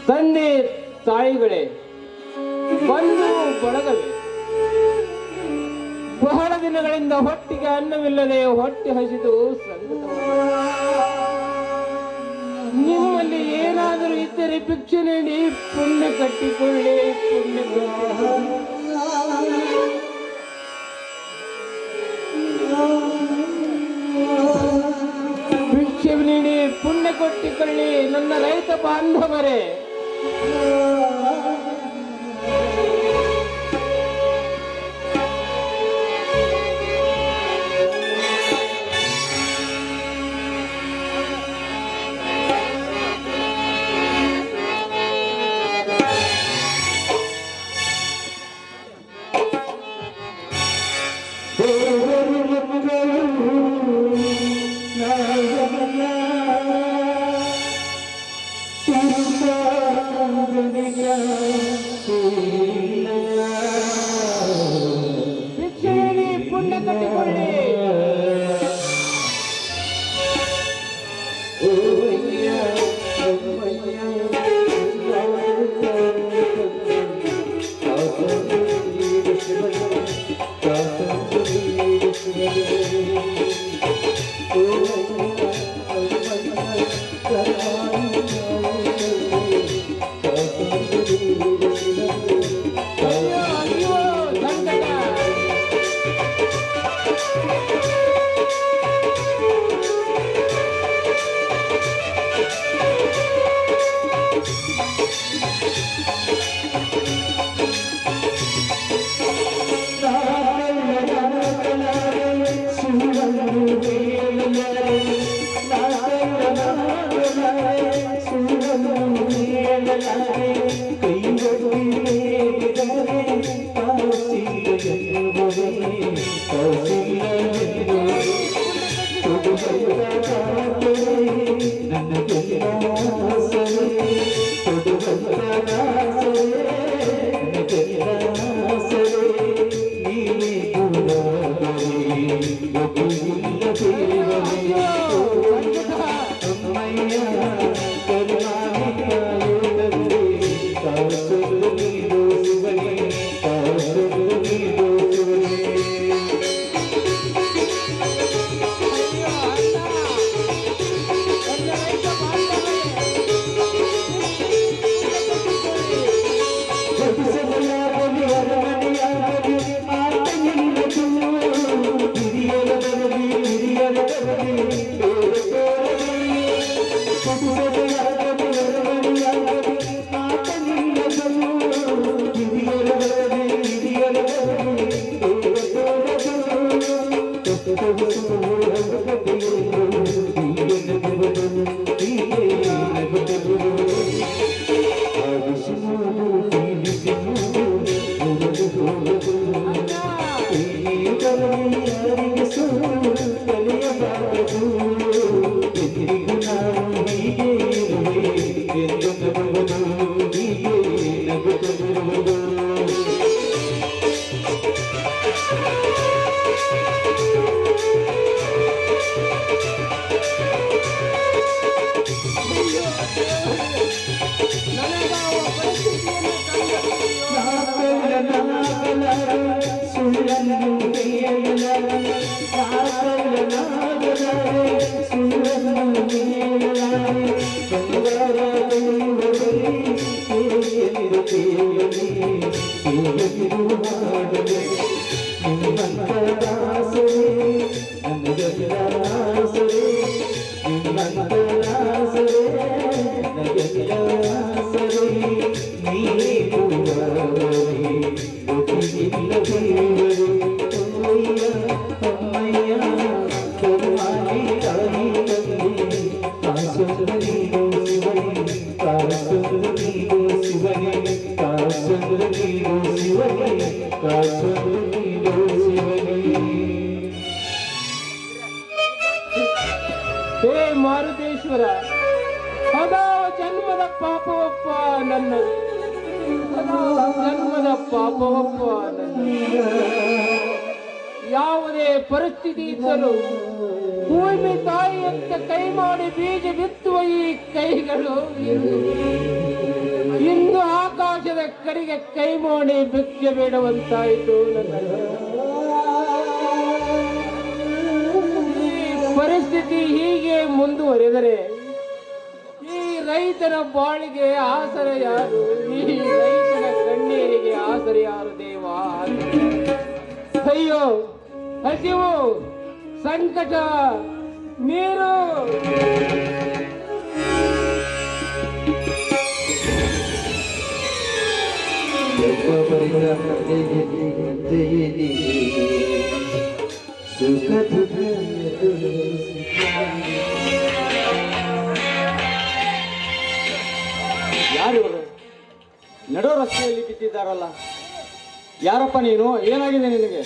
ತಂದೆ ತಾಯಿಗಳೇ, ಬಂಧು ಬಳಗವೇ, ಬಹಳ ದಿನಗಳಿಂದ ಹೊಟ್ಟಿಗೆ ಅನ್ನವಿಲ್ಲದೆ ಹೊಟ್ಟೆ ಹಸಿದು ಸಂಕಟ. ನಿಮ್ಮಲ್ಲಿ ಏನಾದರೂ ಇದ್ದರೆ ಭಿಕ್ಷೆ ನೀಡಿ ಪುಣ್ಯ ಕಟ್ಟಿಕೊಳ್ಳಿ, ಪುಣ್ಯ ಕಟ್ಟಿಕೊಳ್ಳಿ. ಭಿಕ್ಷೆ ನೀಡಿ ಪುಣ್ಯ ಕೊಟ್ಟಿಕೊಳ್ಳಿ ನನ್ನ ರೈತ ಬಾಂಧವರೇ. ಭಿಕ್ಷೆಯಲ್ಲಿ ಪುಣ್ಯ ಕಟ್ಟಿಕೊಳ್ಳಿ. ಹೇ ಮಾರುತೇಶ್ವರ, ಸದಾ ಜನ್ಮದ ಪಾಪವಪ್ಪ ನನ್ನ, ಜನ್ಮದ ಪಾಪವಪ್ಪ ನನ್ನ. ಯಾವುದೇ ಪರಿಸ್ಥಿತಿ ಇದ್ದರೂ ಭೂಮಿ ತಾಯಿಯಂತ ಕೈ ಮಾಡಿ ಬೀಜ ಬಿತ್ತುವ ಈ ಕೈಗಳು ಇಂದು ಆಕಾಶದ ಕಡೆಗೆ ಕೈ ಮಾಡಿ ಭಿಕ್ಷೆ ಬೇಡುವಂತಾಯಿತು. ಈ ಪರಿಸ್ಥಿತಿ ಹೀಗೆ ಮುಂದುವರೆದರೆ ಈ ರೈತನ ಬಾಳಿಗೆ ಆಸರ ಯಾರು? ಈ ರೈತನ ಕಣ್ಣೀರಿಗೆ ಆಸರ ಯಾರು ದೇವ? ಅಯ್ಯೋ, ಹಸಿವು, ಸಂಕಟ, ನೀರು. ಯಾರಿವರು ನಡೋ ರಸ್ತೆಯಲ್ಲಿ ಬಿದ್ದಿದ್ದಾರಲ್ಲ? ಯಾರಪ್ಪ ನೀನು? ಏನಾಗಿದೆ ನಿನಗೆ?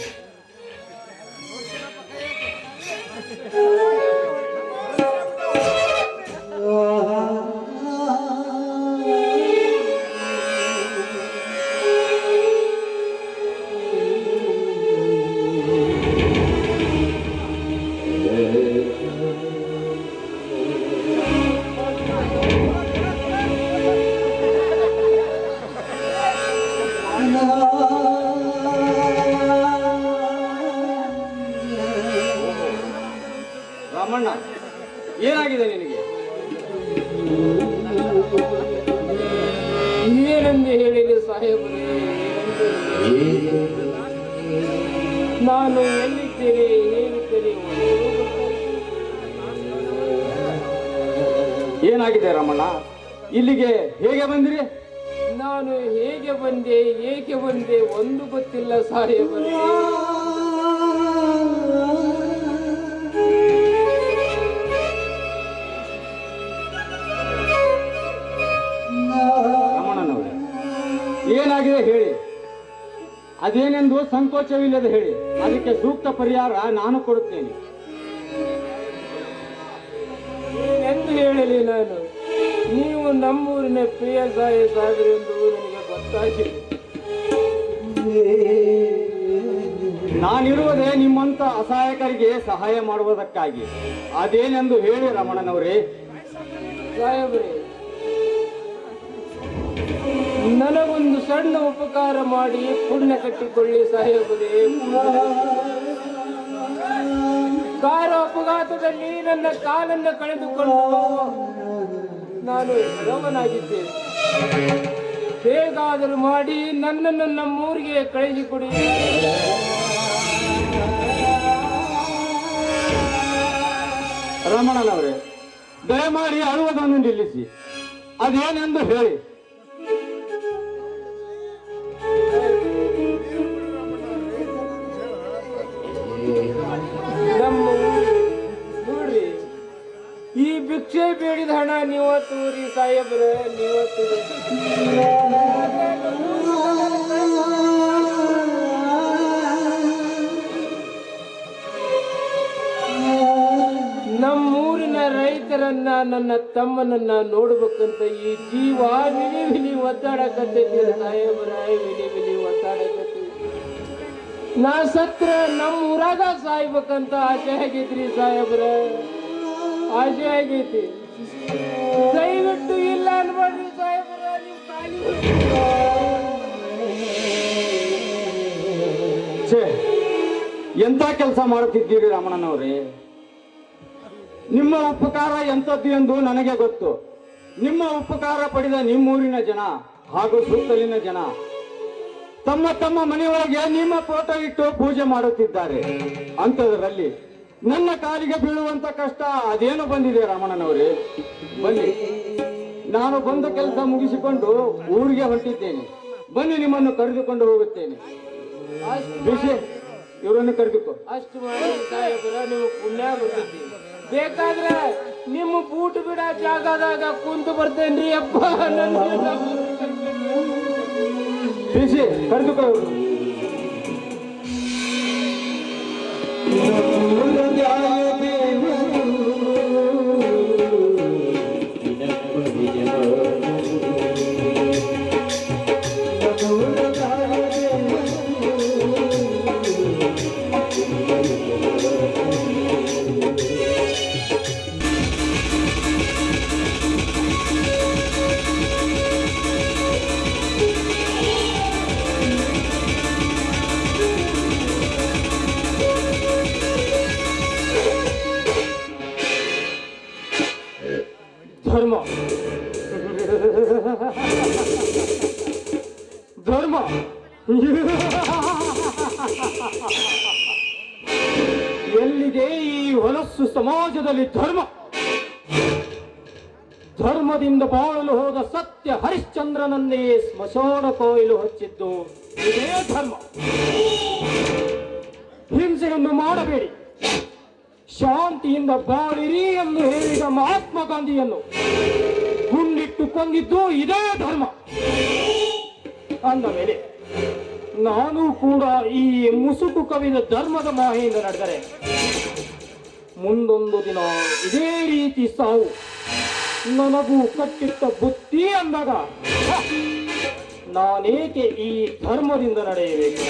ರಾಮಣ್ಣ, ಏನಾಗಿದೆ ನಿನಗೆ? ಏನೆಂದು ಹೇಳಿದೆ ಸಾಹೇಬರೇ? ನಾನು ಎಲ್ಲಿದ್ದೇನೆ, ಹೇಗಿದ್ದೇನೆ? ಏನಾಗಿದೆ ರಾಮಣ್ಣ? ಇಲ್ಲಿಗೆ ಹೇಗೆ ಬಂದಿರಿ? ನಾನು ಹೇಗೆ ಬಂದೆ, ಏಕೆ ಬಂದೆ ಒಂದು ಗೊತ್ತಿಲ್ಲ ಸಾಹೇಬರೇ. ರಮಣನವರೇ, ಏನಾಗಿದೆ ಹೇಳಿ. ಅದೇನೆಂದು ಸಂಕೋಚವಿಲ್ಲದೆ ಹೇಳಿ. ಅದಕ್ಕೆ ಸೂಕ್ತ ಪರಿಹಾರ ನಾನು ಕೊಡುತ್ತೇನೆ. ಏನೆಂದು ಹೇಳಲಿ ನಾನು? ನೀವು ನಮ್ಮೂರಿನ ಪ್ರಿಯ ಸಾಹೇಬರೆಂದು ನನಗೆ ಗೊತ್ತಾಗಿದೆ. ನಾನಿರುವುದೇ ನಿಮ್ಮಂತ ಅಸಹಾಯಕರಿಗೆ ಸಹಾಯ ಮಾಡುವುದಕ್ಕಾಗಿ. ಅದೇನೆಂದು ಹೇಳಿ ರಮಣನವರೇ. ಸಾಹೇಬರೇ, ನನಗೊಂದು ಸಣ್ಣ ಉಪಕಾರ ಮಾಡಿ ಪುಣ್ಯ ಕಟ್ಟಿಕೊಳ್ಳಿ ಸಾಹೇಬರೇ. ಕಾರು ಅಪಘಾತದಲ್ಲಿ ನನ್ನ ಕಾಲನ್ನು ಕಳೆದುಕೊಂಡು ನಾನು ಎರವನಾಗಿದ್ದೇನೆ. ಹೇಗಾದರೂ ಮಾಡಿ ನನ್ನನ್ನು ನಮ್ಮೂರಿಗೆ ಕಳಿಸಿಕೊಡಿ. ರಮಣನವರೇ, ದಯಮಾಡಿ ಅಳುವುದನ್ನು ನಿಲ್ಲಿಸಿ. ಅದೇನೆಂದು ಹೇಳಿ. ನಮ್ಮ ನೋಡ್ರಿ, ಈ ಭಿಕ್ಷೆ ಬೇಡಿದ ಹಣ ನೀವತ್ತು ರೀ ಸಾಹೇಬ್ರ, ನೀವತ್ತು. ನಮ್ಮೂರಿನ ರೈತರನ್ನ, ನನ್ನ ತಮ್ಮನನ್ನ ನೋಡ್ಬೇಕಂತ ಈ ಜೀವ ವಿಲಿ ವಿಲಿ ಒದ್ದಾಡಕತ್ತೈತಿ ಸಾಹೇಬ್ರ, ವಿಲಿ ವಿಲಿ ಒದ್ದಾಡಕತ್ತೈತಿ. ನಾ ಸತ್ರ ನಮ್ಮ ಊರಾಗ ಸಾಯ್ಬೇಕಂತ ಆಸೆ ಆಗೈತ್ರಿ ಸಾಹೇಬ್ರ, ಆಸೆ ಆಗೈತಿ. ದಯವಿಟ್ಟು ಇಲ್ಲ ಅನ್ಬೇಡ್ರಿ ಸಾಹೇಬ್ರ, ನೀವು ಖಾಲಿ. ಎಂತ ಕೆಲಸ ಮಾಡುತ್ತಿದ್ದೀರಿ ರಮಣನವರೇ? ನಿಮ್ಮ ಉಪಕಾರ ಎಂಥದ್ದು ಎಂದು ನನಗೆ ಗೊತ್ತು. ನಿಮ್ಮ ಉಪಕಾರ ಪಡೆದ ನಿಮ್ಮೂರಿನ ಜನ ಹಾಗೂ ಸುತ್ತಲಿನ ಜನ ತಮ್ಮ ತಮ್ಮ ಮನೆಯೊಳಗೆ ನಿಮ್ಮ ಫೋಟೋ ಇಟ್ಟು ಪೂಜೆ ಮಾಡುತ್ತಿದ್ದಾರೆ. ಅಂಥದ್ರಲ್ಲಿ ನನ್ನ ಕಾಲಿಗೆ ಬೀಳುವಂತ ಕಷ್ಟ ಅದೇನು ಬಂದಿದೆ ರಮಣನವರೇ? ಬನ್ನಿ, ನಾನು ಬಂದ ಕೆಲಸ ಮುಗಿಸಿಕೊಂಡು ಊರಿಗೆ ಹೊರಟಿದ್ದೇನೆ. ಬನ್ನಿ, ನಿಮ್ಮನ್ನು ಕರೆದುಕೊಂಡು ಹೋಗುತ್ತೇನೆ. ವಿಷಯ ಇವರನ್ನು ಕರೆದುಕೋ. ಅಷ್ಟು ಮಾಡಿ ಸಾಹೇಬ್ರ, ನೀವು ಪುಣ್ಯ ಬರ್ತೈತಿ. ಬೇಕಾದ್ರೆ ನಿಮ್ಮ ಬೂಟ್ ಬಿಡ ಜಾಗದಾಗ ಕುಂತು ಬರ್ತೇನ್ರಿ ಅಪ್ಪ. ವಿಷಯ ಕರೆದುಕೋ. ಧರ್ಮ ಧರ್ಮ ಎಲ್ಲಿದೆ ಈ ಹೊಲಸು ಸಮಾಜದಲ್ಲಿ ಧರ್ಮ? ಧರ್ಮದಿಂದ ಬಾಳಲು ಹೋದ ಸತ್ಯ ಹರಿಶ್ಚಂದ್ರನನ್ನೇ ಸ್ಮಶಾನ ಕೊಯ್ಲು ಹಚ್ಚಿದ್ದು ಇದೇ ಧರ್ಮ. ಹಿಂಸೆಯನ್ನು ಮಾಡಬೇಡಿ, ಶಾಂತಿಯಿಂದ ಬಾಳಿರಿ ಎಂದು ಹೇಳಿದ ಮಹಾತ್ಮ ಗಾಂಧಿಯನ್ನು ಗುಂಡಿಟ್ಟು ಕೊಂದಿದ್ದು ಇದೇ ಧರ್ಮ. ಅಂದ ಮೇಲೆ ನಾನು ಕೂಡ ಈ ಮುಸುಕು ಕವಿದ ಧರ್ಮದ ಮಾಯೆಯಿಂದ ನಡೆದರೆ ಮುಂದೊಂದು ದಿನ ಇದೇ ರೀತಿ ಸಾವು ನನಗೂ ಕಟ್ಟಿಟ್ಟ ಬುದ್ಧಿ ಅಂದಾಗ ನಾನೇಕೆ ಈ ಧರ್ಮದಿಂದ ನಡೆಯಬೇಕು?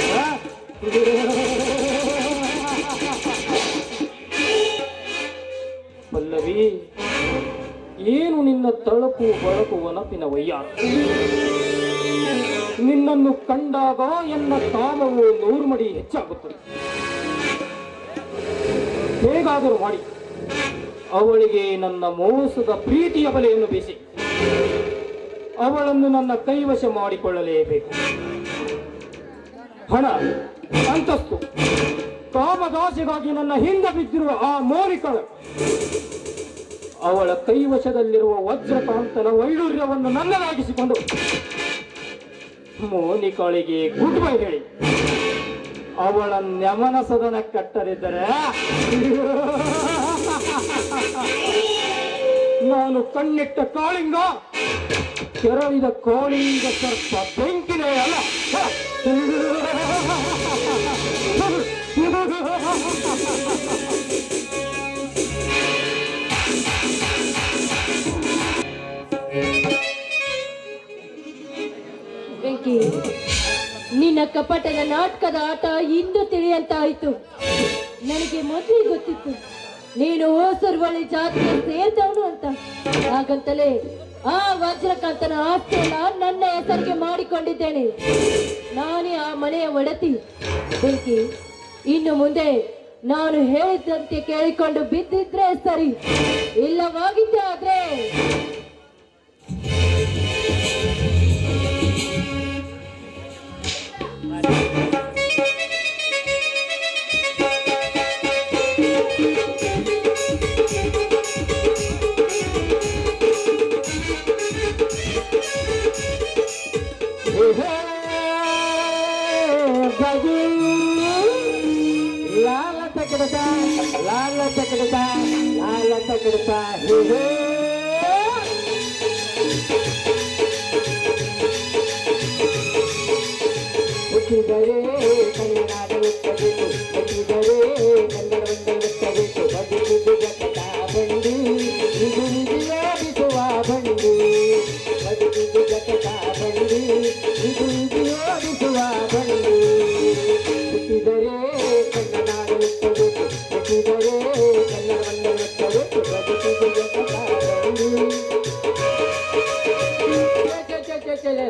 ಪಲ್ಲವಿ, ಏನು ನಿನ್ನ ತಳಕು ಬಳಕು ಒನಪಿನ ವಯ್ಯಾರ? ನಿನ್ನನ್ನು ಕಂಡಾಗ ಎನ್ನ ಕಾಮವು 100 ಮಡಿ ಹೆಚ್ಚಾಗುತ್ತದೆ. ಹೇಗಾದರೂ ಮಾಡಿ ಅವಳಿಗೆ ನನ್ನ ಮೋಸದ ಪ್ರೀತಿಯ ಬಲೆಯನ್ನು ಬೀಸಿ ಅವಳನ್ನು ನನ್ನ ಕೈವಶ ಮಾಡಿಕೊಳ್ಳಲೇಬೇಕು. ಹಣ, ಅಂತಸ್ತು, ಕಾಮದಾಸೆಗಾಗಿ ನನ್ನ ಹಿಂದೆ ಬಿದ್ದಿರುವ ಆ ಮೋನಿಕಳ ಅವಳ ಕೈವಶದಲ್ಲಿರುವ ವಜ್ರಕಾಂತನ ವೈಡೂರ್ಯವನ್ನು ನನ್ನದಾಗಿಸಿಕೊಂಡು ಮೋನಿಕಳಿಗೆ ಗುಡ್ ಬೈ ಹೇಳಿ ಅವಳ ನಮನ ಸದನ ಕಟ್ಟರಿದ್ದರೆ ನಾನು ಕಣ್ಣಿಟ್ಟ ಕಾಳಿಂಗ ಕೆರಳಿದ ಕಾಳಿಂಗ ಸರ್ಪ ಬೆಂಕಿನೇ ಅಲ್ಲ. ಬೆಂಕಿ, ನಿನ್ನ ಕಪಟದ ನಾಟಕದ ಆಟ ಇಂದು ತಿಳಿಯಂತಾಯಿತು. ನನಗೆ ಮೊದಲೇ ಗೊತ್ತಿತ್ತು ನೀನು ಓಸರ್ವಳಿ ಜಾತಿಗೆ ಸೇರಿದವನು ಅಂತ. ಹಾಗಂತಲೇ ಆ ವಜ್ರಕಾಂತನ ಆಸ್ತಿಯನ್ನ ನನ್ನ ಹೆಸರಿಗೆ ಮಾಡಿಕೊಂಡಿದ್ದೇನೆ. ನಾನೇ ಆ ಮನೆಯ ಒಡತಿ. ಬೆಂಕಿ, ಇನ್ನು ಮುಂದೆ ನಾನು ಹೇಳಿದಂತೆ ಕೇಳಿಕೊಂಡು ಬಿದ್ದಿದ್ರೆ ಸರಿ, ಇಲ್ಲವಾಗಿದ್ದೆ ಆದ್ರೆ ಹುಟ್ಟಿದರೆ ಕನ್ನಡವೆತ್ತಬೇಕು, ಹುಟ್ಟಿದರೆ ಕನ್ನಡವೆತ್ತಬೇಕು, ಬದುಕಿದು ಜಗತ ಬಂಡಿ, ಇದು ಓಡಿಸುವ ಬಂಡಿ, ಬದುಕಿದು ಜಗತ ಬಂಡಿ, ಇದು ಓಡಿಸುವ ಬಂಡಿ. ಹುಟ್ಟಿದರೆ ಕನ್ನಡವೆತ್ತಬೇಕು, ಹುಟ್ಟಿದರೆ ಕನ್ನಡವೆತ್ತಬೇಕು, ಬದುಕಿದು ಜಗತ ಬಂಡಿ.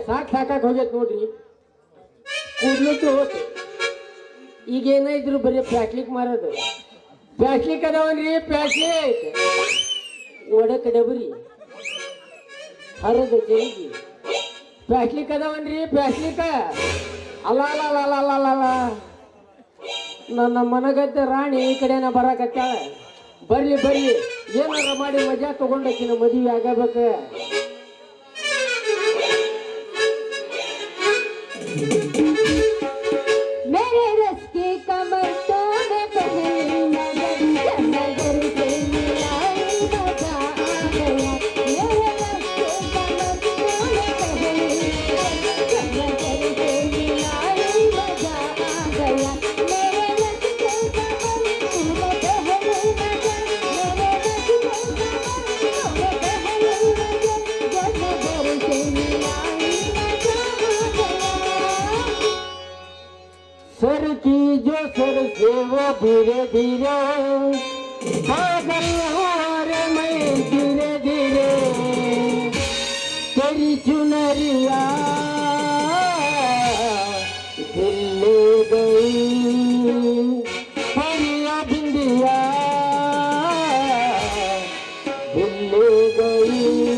ಸಾಕಾಗಿ ಹೋಗ್ಯತ್ ನೋಡ್ರಿ, ಕೂಡ್ಲಿಕ್ಕೆ ಹೋತು. ಈಗೇನಿದ್ರು ಬರೀ ಪ್ಯಾಕ್ಲಿಕ್ ಮಾರೋದು. ಪ್ಯಾಕ್ಲಿಕ್ ಅದಾವನ್ರಿ, ಪ್ಯಾಕ್ಲಿ ಐತೆ, ಒಡಕ ಡಬರಿ ಹರದ ಜೈಗಿ ಪ್ಯಾಕ್ಲಿಕ್ ಅದಾವನ್ರಿ, ಪ್ಯಾಕ್ಲಿಕ ಅಲ್ಲ ಅಲ್ಲ ಅಲ್ಲ ಅಲ್ಲ ಅಲ್ಲ ಅಲ್ಲ. ನನ್ನ ಮನಗದ್ದೆ ರಾಣಿ ಈ ಕಡೆನ ಬರಾಕತ್ತಾಳ. ಬರ್ಲಿ ಬರ್ಲಿ, ಏನಾರ ಮಾಡಿ ಮಜಾ ತಗೊಂಡಕ್ಕಿನ ಮದುವೆ ಆಗಬೇಕ. मेरे रस की कमर तोड़े पहली नजर, नजर से मिलाई मजा आ गया। मेरे रस की कमर तोड़े पहली नजर, नजर से मिलाई मजा आ गया। मेरे रस की कमर तोड़े पहली नजर, मेरे रस की कमर तोड़े पहली नजर, नजर से मिलाई मजा आ गया। सर की जो सर से वो धीरे धीरे पागल हो रे मैं धीरे धीरे, तेरी चुनरिया दिल ले गई, परिया बिंदिया दिल ले गई।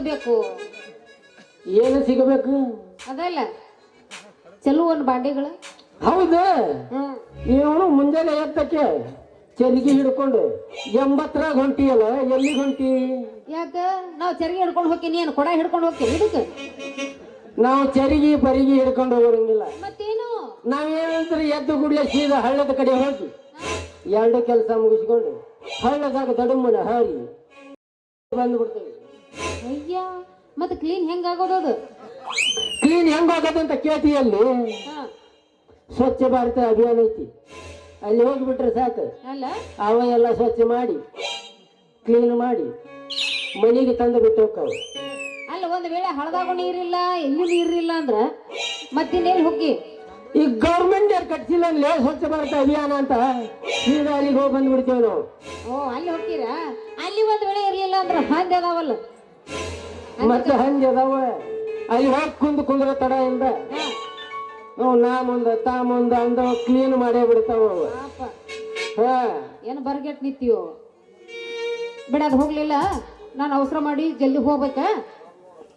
ಸಿಗಬೇಕು. ಏನು ಸಿಗಬೇಕು? ಅದಲ್ಲ ಚಲೋ ಒಂದು ಬಾಂಡೆಗಳು. ಹೌದು, ನೀವು ಮುಂಜಾನೆ ಎತ್ತಕ್ಕೆ ಚರಿಗೆ ಹಿಡ್ಕೊಂಡು 80ರಾಗ ಹೊಂಟಿಯಲ್ಲ, ಎಲ್ಲಿಗೆ ಹೊಂಟಿ? ಯಾಕ ನಾವು ಚರಿಗೆ ಹಿಡ್ಕೊಂಡು ಹೋಗ್ತೀನಿ, ಏನು ಕೊಡ ಹಿಡ್ಕೊಂಡು ಹೋಗ್ತೀನಿ ಇದಕ್ಕೆ? ನಾವು ಚರಿಗೆ ಬರಿಗೆ ಹಿಡ್ಕೊಂಡು ಹೋಗಂಗಿಲ್ಲ. ಮತ್ತೇನು? ನಾವೇನಂದ್ರೆ ಎದ್ದು ಗುಡ್ಲೆ ಸೀದಾ ಹಳ್ಳದ ಕಡೆ ಹೋಗಿ 2 ಕೆಲಸ ಮುಗಿಸ್ಕೊಂಡು ಹಳ್ಳದಾಗ ದಡುಮನ ಹಾರಿ ಬಂದ್ಬಿಡ್ತೇವೆ. ಅಯ್ಯ, ಮತ್ತೆ ಕ್ಲೀನ್ ಹೆಂಗಾಗೋದು ಅದು? ಕ್ಲೀನ್ ಹೆಂಗಾಗದಂತ ಕೇಳ್ತೀಯಲ್ಲಿ ಹಾ, ಸ್ವಚ್ಛ ಭಾರತ ಅಭಿಯಾನ ಐತಿ, ಅಲ್ಲಿ ಹೋಗ್ಬಿಟ್ರೆ ಸಾಕು. ಅಲ್ಲ ಅವ ಎಲ್ಲ ಸ್ವಚ್ಛ ಮಾಡಿ ಕ್ಲೀನ್ ಮಾಡಿ ಮನೆಗೆ ತಂದು ಬಿಟ್ಟು ಹೋಗ್ತಾವೆ. ಅಲ್ಲ, ಒಂದು ವೇಳೆ ಹಳದಾಗ ನೀರಿಲ್ಲ, ಎಲ್ಲೂ ನೀರಿಲ್ಲ ಅಂದ್ರ ಮತ್ತಿನ್ನೆಲ್ಲಿ ಹೋಗಿ? ಈ ಗೌರ್ಮೆಂಟ್ ಯಾರು ಕಟ್ಸಿಲ್ಲ ಅಲ್ಲೇ ಸ್ವಚ್ಛ ಭಾರತ ಅಭಿಯಾನ ಅಂತ, ಸೀದಾ ಅಲ್ಲಿಗೆ ಹೋಗಿ ಬಂದ್ಬಿಡ್ತೇವೆ ನಾವು. ಓ, ಅಲ್ಲಿ ಹೋಗ್ತೀರಾ? ಅಲ್ಲಿ ಒಂದು ವೇಳೆ ಇರ್ಲಿಲ್ಲ ಅಂದ್ರ ಹಂದಿ ಅದಾವಲ್ಲ, ಮತ್ತೆ ಹಂಗೆ ಅದಾವ, ಅಲ್ಲಿ ಹೋಗಿ ಕುಂದ್ರ ತಡ ಇಂದ ನಾ ಮುಂದ ತಾ ಮುಂದ ಅಂದ ಕ್ಲೀನ್ ಮಾಡೇ ಬಿಡ್ತಾವ. ಪಾಪ ಹಾ, ಏನು ಬರ್ಗೆಟ್ ನಿಂತೀವೋ ಬಿಡ. ಅದು ಹೋಗ್ಲಿಲ್ಲ, ನಾನು ಅವಸರ ಮಾಡಿ ಜಲ್ದಿ ಹೋಗ್ಬೇಕ.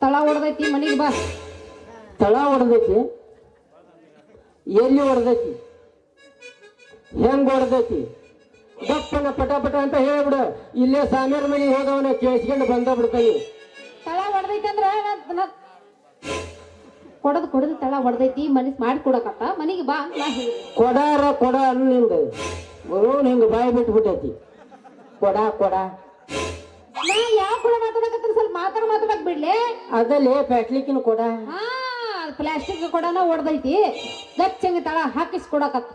ತಳ ಹೊಡೆದೈತಿ, ಮನೆಗೆ ಬಾ. ತಳ ಹೊಡೆದೈತಿ? ಎಲ್ಲಿ ಹೊಡೆದೈತಿ? ಹೆಂಗ್ ಹೊಡೆದೈತಿ? ಗಪ್ಪನ ಪಟ ಪಟ ಅಂತ ಹೇಳ್ಬಿಡು. ಇಲ್ಲೇ ಸಾಮ್ಯಾರ ಮನೆಗೆ ಹೋಗವನ ಕೇಳಿಸ್ಕೊಂಡು ಬಂದ ಬಿಡ್ತಾನೆ. ತಳ ಹೊಡೆದೈತಿ ಅಂದ್ರ ಕೊಡದು ತಳ ಹೊಡೆದೈತಿ, ಮನಸ್ ಮಾಡಿ ಕೊಡಕತ್ತ, ಮನೆಗೆ ಬಾ ಅಂತ ನಾ ಹೇಳಿ. ಕೊಡಾರ ಕೊಡ ಅನ್ನಿಂದ ಬರೋನ್ ಹಿಂಗ ಬಾಯಿ ಬಿಟ್ಬಿಟ್ಟೈತಿ. ಕೊಡ ಕೊಡ ನಾ ಯಾವ ಕೊಡ ಮಾತಾಡಕತ್ತ? ಸ್ವಲ್ಪ ಮಾತಾಡಕ್ ಬಿಡ್ಲಿ. ಅದಲ್ಲೇ ಪ್ಯಾಟ್ಲಿಕ್ಕಿನ ಕೊಡ. ಹಾ, ಪ್ಲಾಸ್ಟಿಕ್ ಕೊಡನ ಹೊಡೆದೈತಿ, ಗಚ್ಚಂಗ ತಳ ಹಾಕಿಸ್ ಕೊಡಕತ್ತ.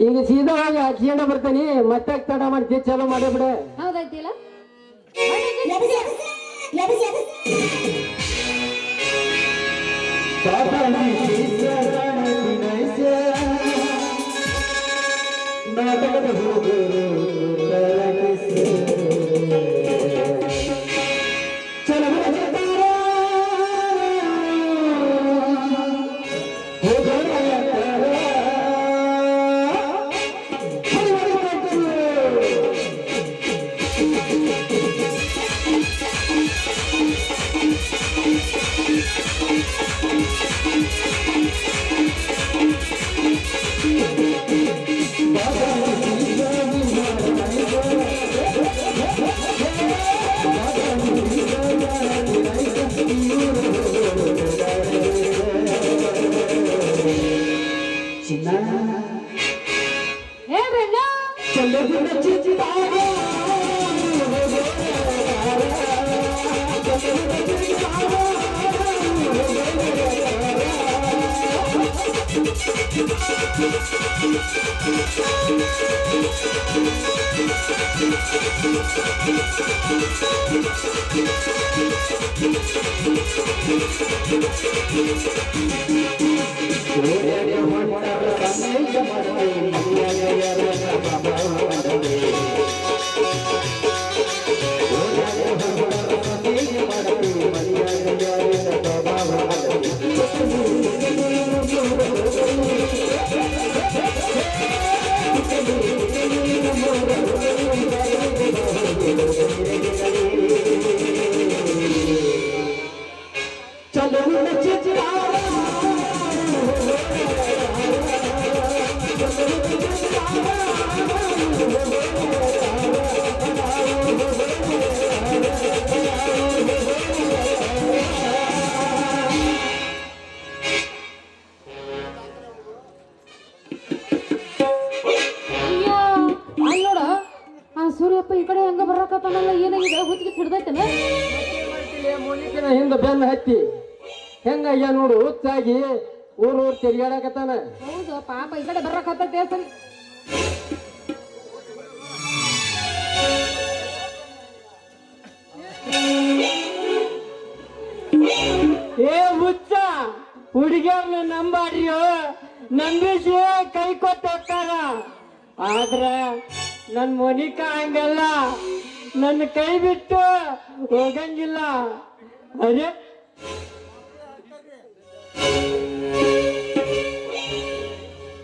ಈಗ ಸೀದಾ ಹೋಗಿ ಹಾಕ್ಸ್ಕೊಂಡ ಬರ್ತಾನಿ. ಮತ್ತೆ ತಡ ಮಾಡ್ತಿ, ಚಲೋ ಮಾಡೇ ಬಿಡ. ಹೌದೈತಿಲ್ಲ? ಹೇಳ್ರಣ್ಣ, ಸೂರ್ಯಪ್ಪ ಈ ಕಡೆ ಹೆಂಗ ಬರಕತ್ತಾನಲ್ಲ, ಏನಾಗಿದೆ? ಹುಚ್ಚಿಗೆ ಹಿಡ್ದೈತಲ್ಲ. ಮೋನಿಕನ ಹಿಂದ ಬೆನ್ನ ಹತ್ತಿ ಹೆಂಗಾಗ್ಯ ನೋಡು, ಹುಚ್ಚಾಗಿ ಊರ್ ತಿರ್ಗಾಡಕತ್ತಾನ. ಹೌದು ಪಾಪ, ಈ ಕಡೆ ಬರಕತ್ತೈತೆ ಸರಿ. ಏ ಹುಚ್ಚ, ಹುಡುಗಿಯರ್ನ ನಂಬಾಡ್ರಿಯೋ, ನಂಬಿಸಿ ಕೈ ಕೊಟ್ಟು ಹೋಗ್ತಾರ. ಆದ್ರ ನನ್ ಮೋನಿಕಾ ಹಂಗಲ್ಲ, ನನ್ನ ಕೈ ಬಿಟ್ಟು ಹೋಗಂಗಿಲ್ಲ. ಅರೆ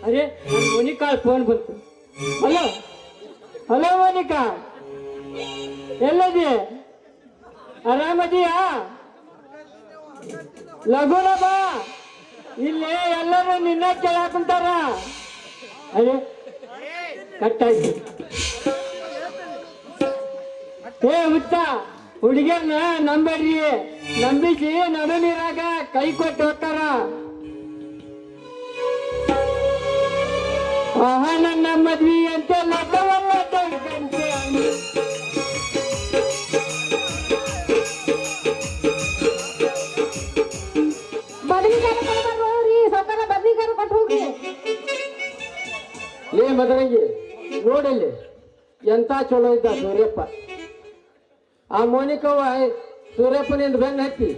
ಅರೆ ನನ್ ಮೋನಿಕಾ ಫೋನ್ ಬಂತು. ಹಲೋ ಹಲೋ ಮೋನಿಕಾ, ಎಲ್ಲದಿ? ಆರಾಮದಿಯಾ? ಲಘುನ ಬಾ, ಇಲ್ಲಿ ಎಲ್ಲರೂ ನಿನ್ನ ಕೇಳಾಕುಂತಾರ. ಅದೇ ಕಟ್ಟಾಯ್ತು. ಏ ಹುಚ್ಚ, ಹುಡುಗಿಯರ್ನ ನಂಬೇಡ್ರಿ, ನಂಬಿಸಿ ನಡು ನೀರಾಗ ಕೈ ಕೊಟ್ಟು ಹೋಗ್ತಾರ. ಆಹಾ ನನ್ನ ಮದ್ವಿ ಅಂತ ಲಗ್ನವಲ್ಲ ತಡ್ಕಂತೆ. ಬದನಿಕಾಯಿ ಕೊಡ್ಬಾರ್ರಿ ಸಾವ್ಕಾರ, ಬದನಿಕಾಯಿ ಕೊಟ್ಟು ಹೋಗಿ. ಲೇ ಮದರಂಗಿ, ನೋಡಲ್ಲಿ ಎಂತ ಚಲೋ ಇದ್ದ ಸೂರ್ಯಪ್ಪ. ಆ ಮೋನಿಕವ್ವ ಸೂರ್ಯಪ್ಪನಿಂದ ಬೆನ್ನ ಹತ್ತಿ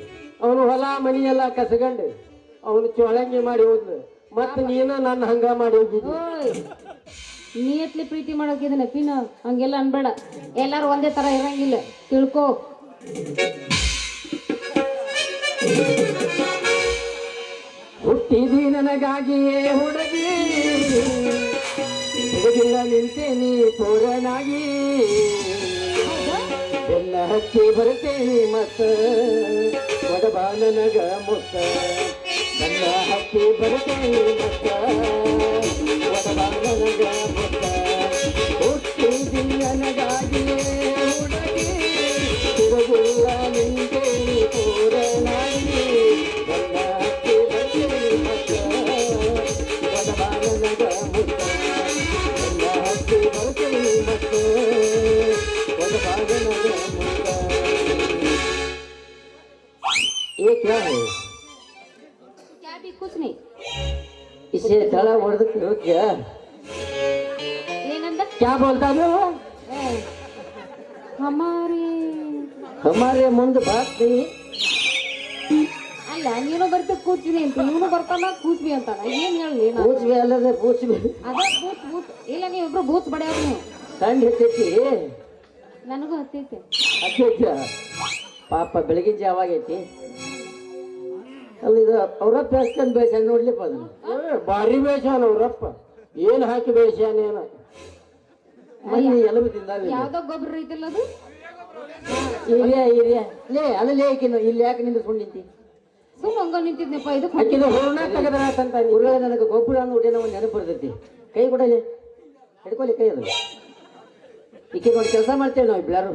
ಅವನು ಹೊಲ ಮನಿ ಎಲ್ಲ ಕಸಗಂಡು ಅವನು ಚೊಳಂಗಿ ಮಾಡಿ ಹೋದ್ಲು. ಮತ್ತ ನೀನು ನನ್ನ ಹಂಗ ಮಾಡಿ ಹೋಗಿದ್ದಿ. ಓಯ್, ನೀ ಎತ್ಲಿ ಪ್ರೀತಿ ಮಾಡೋಕಿದನೆ ಪಿನ, ಹಂಗೆಲ್ಲ ಅನ್ಬೇಡ. ಎಲ್ಲಾರು ಒಂದೇ ತರ ಇರಂಗಿಲ್ಲ, ತಿಳ್ಕೊ. ಹುಟ್ಟಿದಿ ನನಗಾಗಿಯೇ ಹುಡುಗಿ, ಹುಡುಗಿಲ್ಲ ನಿಂತೇನಿ ಪೂರನಾಗಿ. ಎಲ್ಲ ಹಚ್ಚಿ ಬರ್ತೇನೆ ಮತ್ತ ಒಡಬ ನನಗ ಮುತ್ತ. ನನ್ನ ಹಚ್ಚಿ ಬರ್ತೇನೆ ಮತ್ತ ಒಡಬ ನನಗ ಮುತ್ತ. ಹುಟ್ಟಿದಿ ನನಗಾಗಿಯೇ ಹುಡುಗಿ, ಹುಡುಗಿಲ್ಲ ನಿಂತೇನಿ ಪೂರನಾಗಿ. ನನ್ನ ಹಚ್ಚಿ ಬರ್ತೇನೆ ಮತ್ತ ಒಡಬ ನನಗ ಮುತ್ತ. ನನ್ನ ಹಚ್ಚಿ ಬರ್ತೇನೆ ಮತ್ತ ये क्या है? क्या भी कुछ नहीं. इसे थोड़ा वर्ड करो क्या? ಏನಂದ? क्या बोलता है वो? हमारे ಮುಂದೆ बात नहीं. ಅಲ್ಲ, ನೀನು ಬರ್ತ ಕೂಚ್ವಿ ಅಂತ, ಇವನು ಬರ್ತಾನ ಕೂಚ್ವಿ ಅಂತಾನ. ಏನ್ ಹೇಳಿ पूछ भी अलग है, पूछ भी ಅದ ಬೂತ್ ಬೂತ್. ಇಲ್ಲ, ನೀವು ಇಬ್ರು ಬೂತ್ ಬಡಿಯವ್ರು ನೀವು. ठंड ಹತ್ತೈತಿ. ನನಗೂ ಹತ್ತೈತೆ. ಹತ್ತೈತಿ ಪಾಪ, ಬೆಳಗಿನ ಜಾವ ಆಗೈತಿ. ಅಲ್ಲಿ ಇದು ಅವ್ರಪ್ಪ ಎಷ್ಟೊಂದು ಬೇಷ ನೋಡ್ಲಿಪ್ಪ. ಅದನ್ನ ಭಾರಿ ಬೇಷಾನ ಅವ್ರಪ್ಪ. ಏನ್ ಹಾಕಿ ಬೇಷಾನೇನ ಮನೆ ಎಲಬು ತಿಂದಾಗ. ಯಾವ್ದೋ ಗೊಬ್ಬರ ಐತಿಲ್ಲ ಅದು. ಹಿರಿಯ ಲೇ ಅಲ್ಲಿ ಹಾಕಿನ ಇಲ್ಲಿ ಯಾಕೆ ನಿಂದ್ರಿಸ್ಕೊಂಡು ನಿಂತಿ? ಸುಮ್ಮ ಹಂಗ ನಿಂತಿದ್ನಪ್ಪ. ಇದು ಹಾಕಿದ ಹೂರ್ಣ ತೆಗೆದ್ರಾತಂತ. ಉರುಳ ನನಗೆ ಗೊಬ್ಬರ ಅನ್ನೋ ಹೊಟ್ಟೆ ಒಂದು ನೆನಪು ಬರ್ತೈತಿ. ಕೈ ಕೊಡಲಿ, ಹಿಡ್ಕೊಲಿ ಕೈ. ಅದು ಈಕೆ ಒಂದು ಕೆಲಸ ಮಾಡ್ತೇವೆ ನಾವು ಇಬ್ಬರು.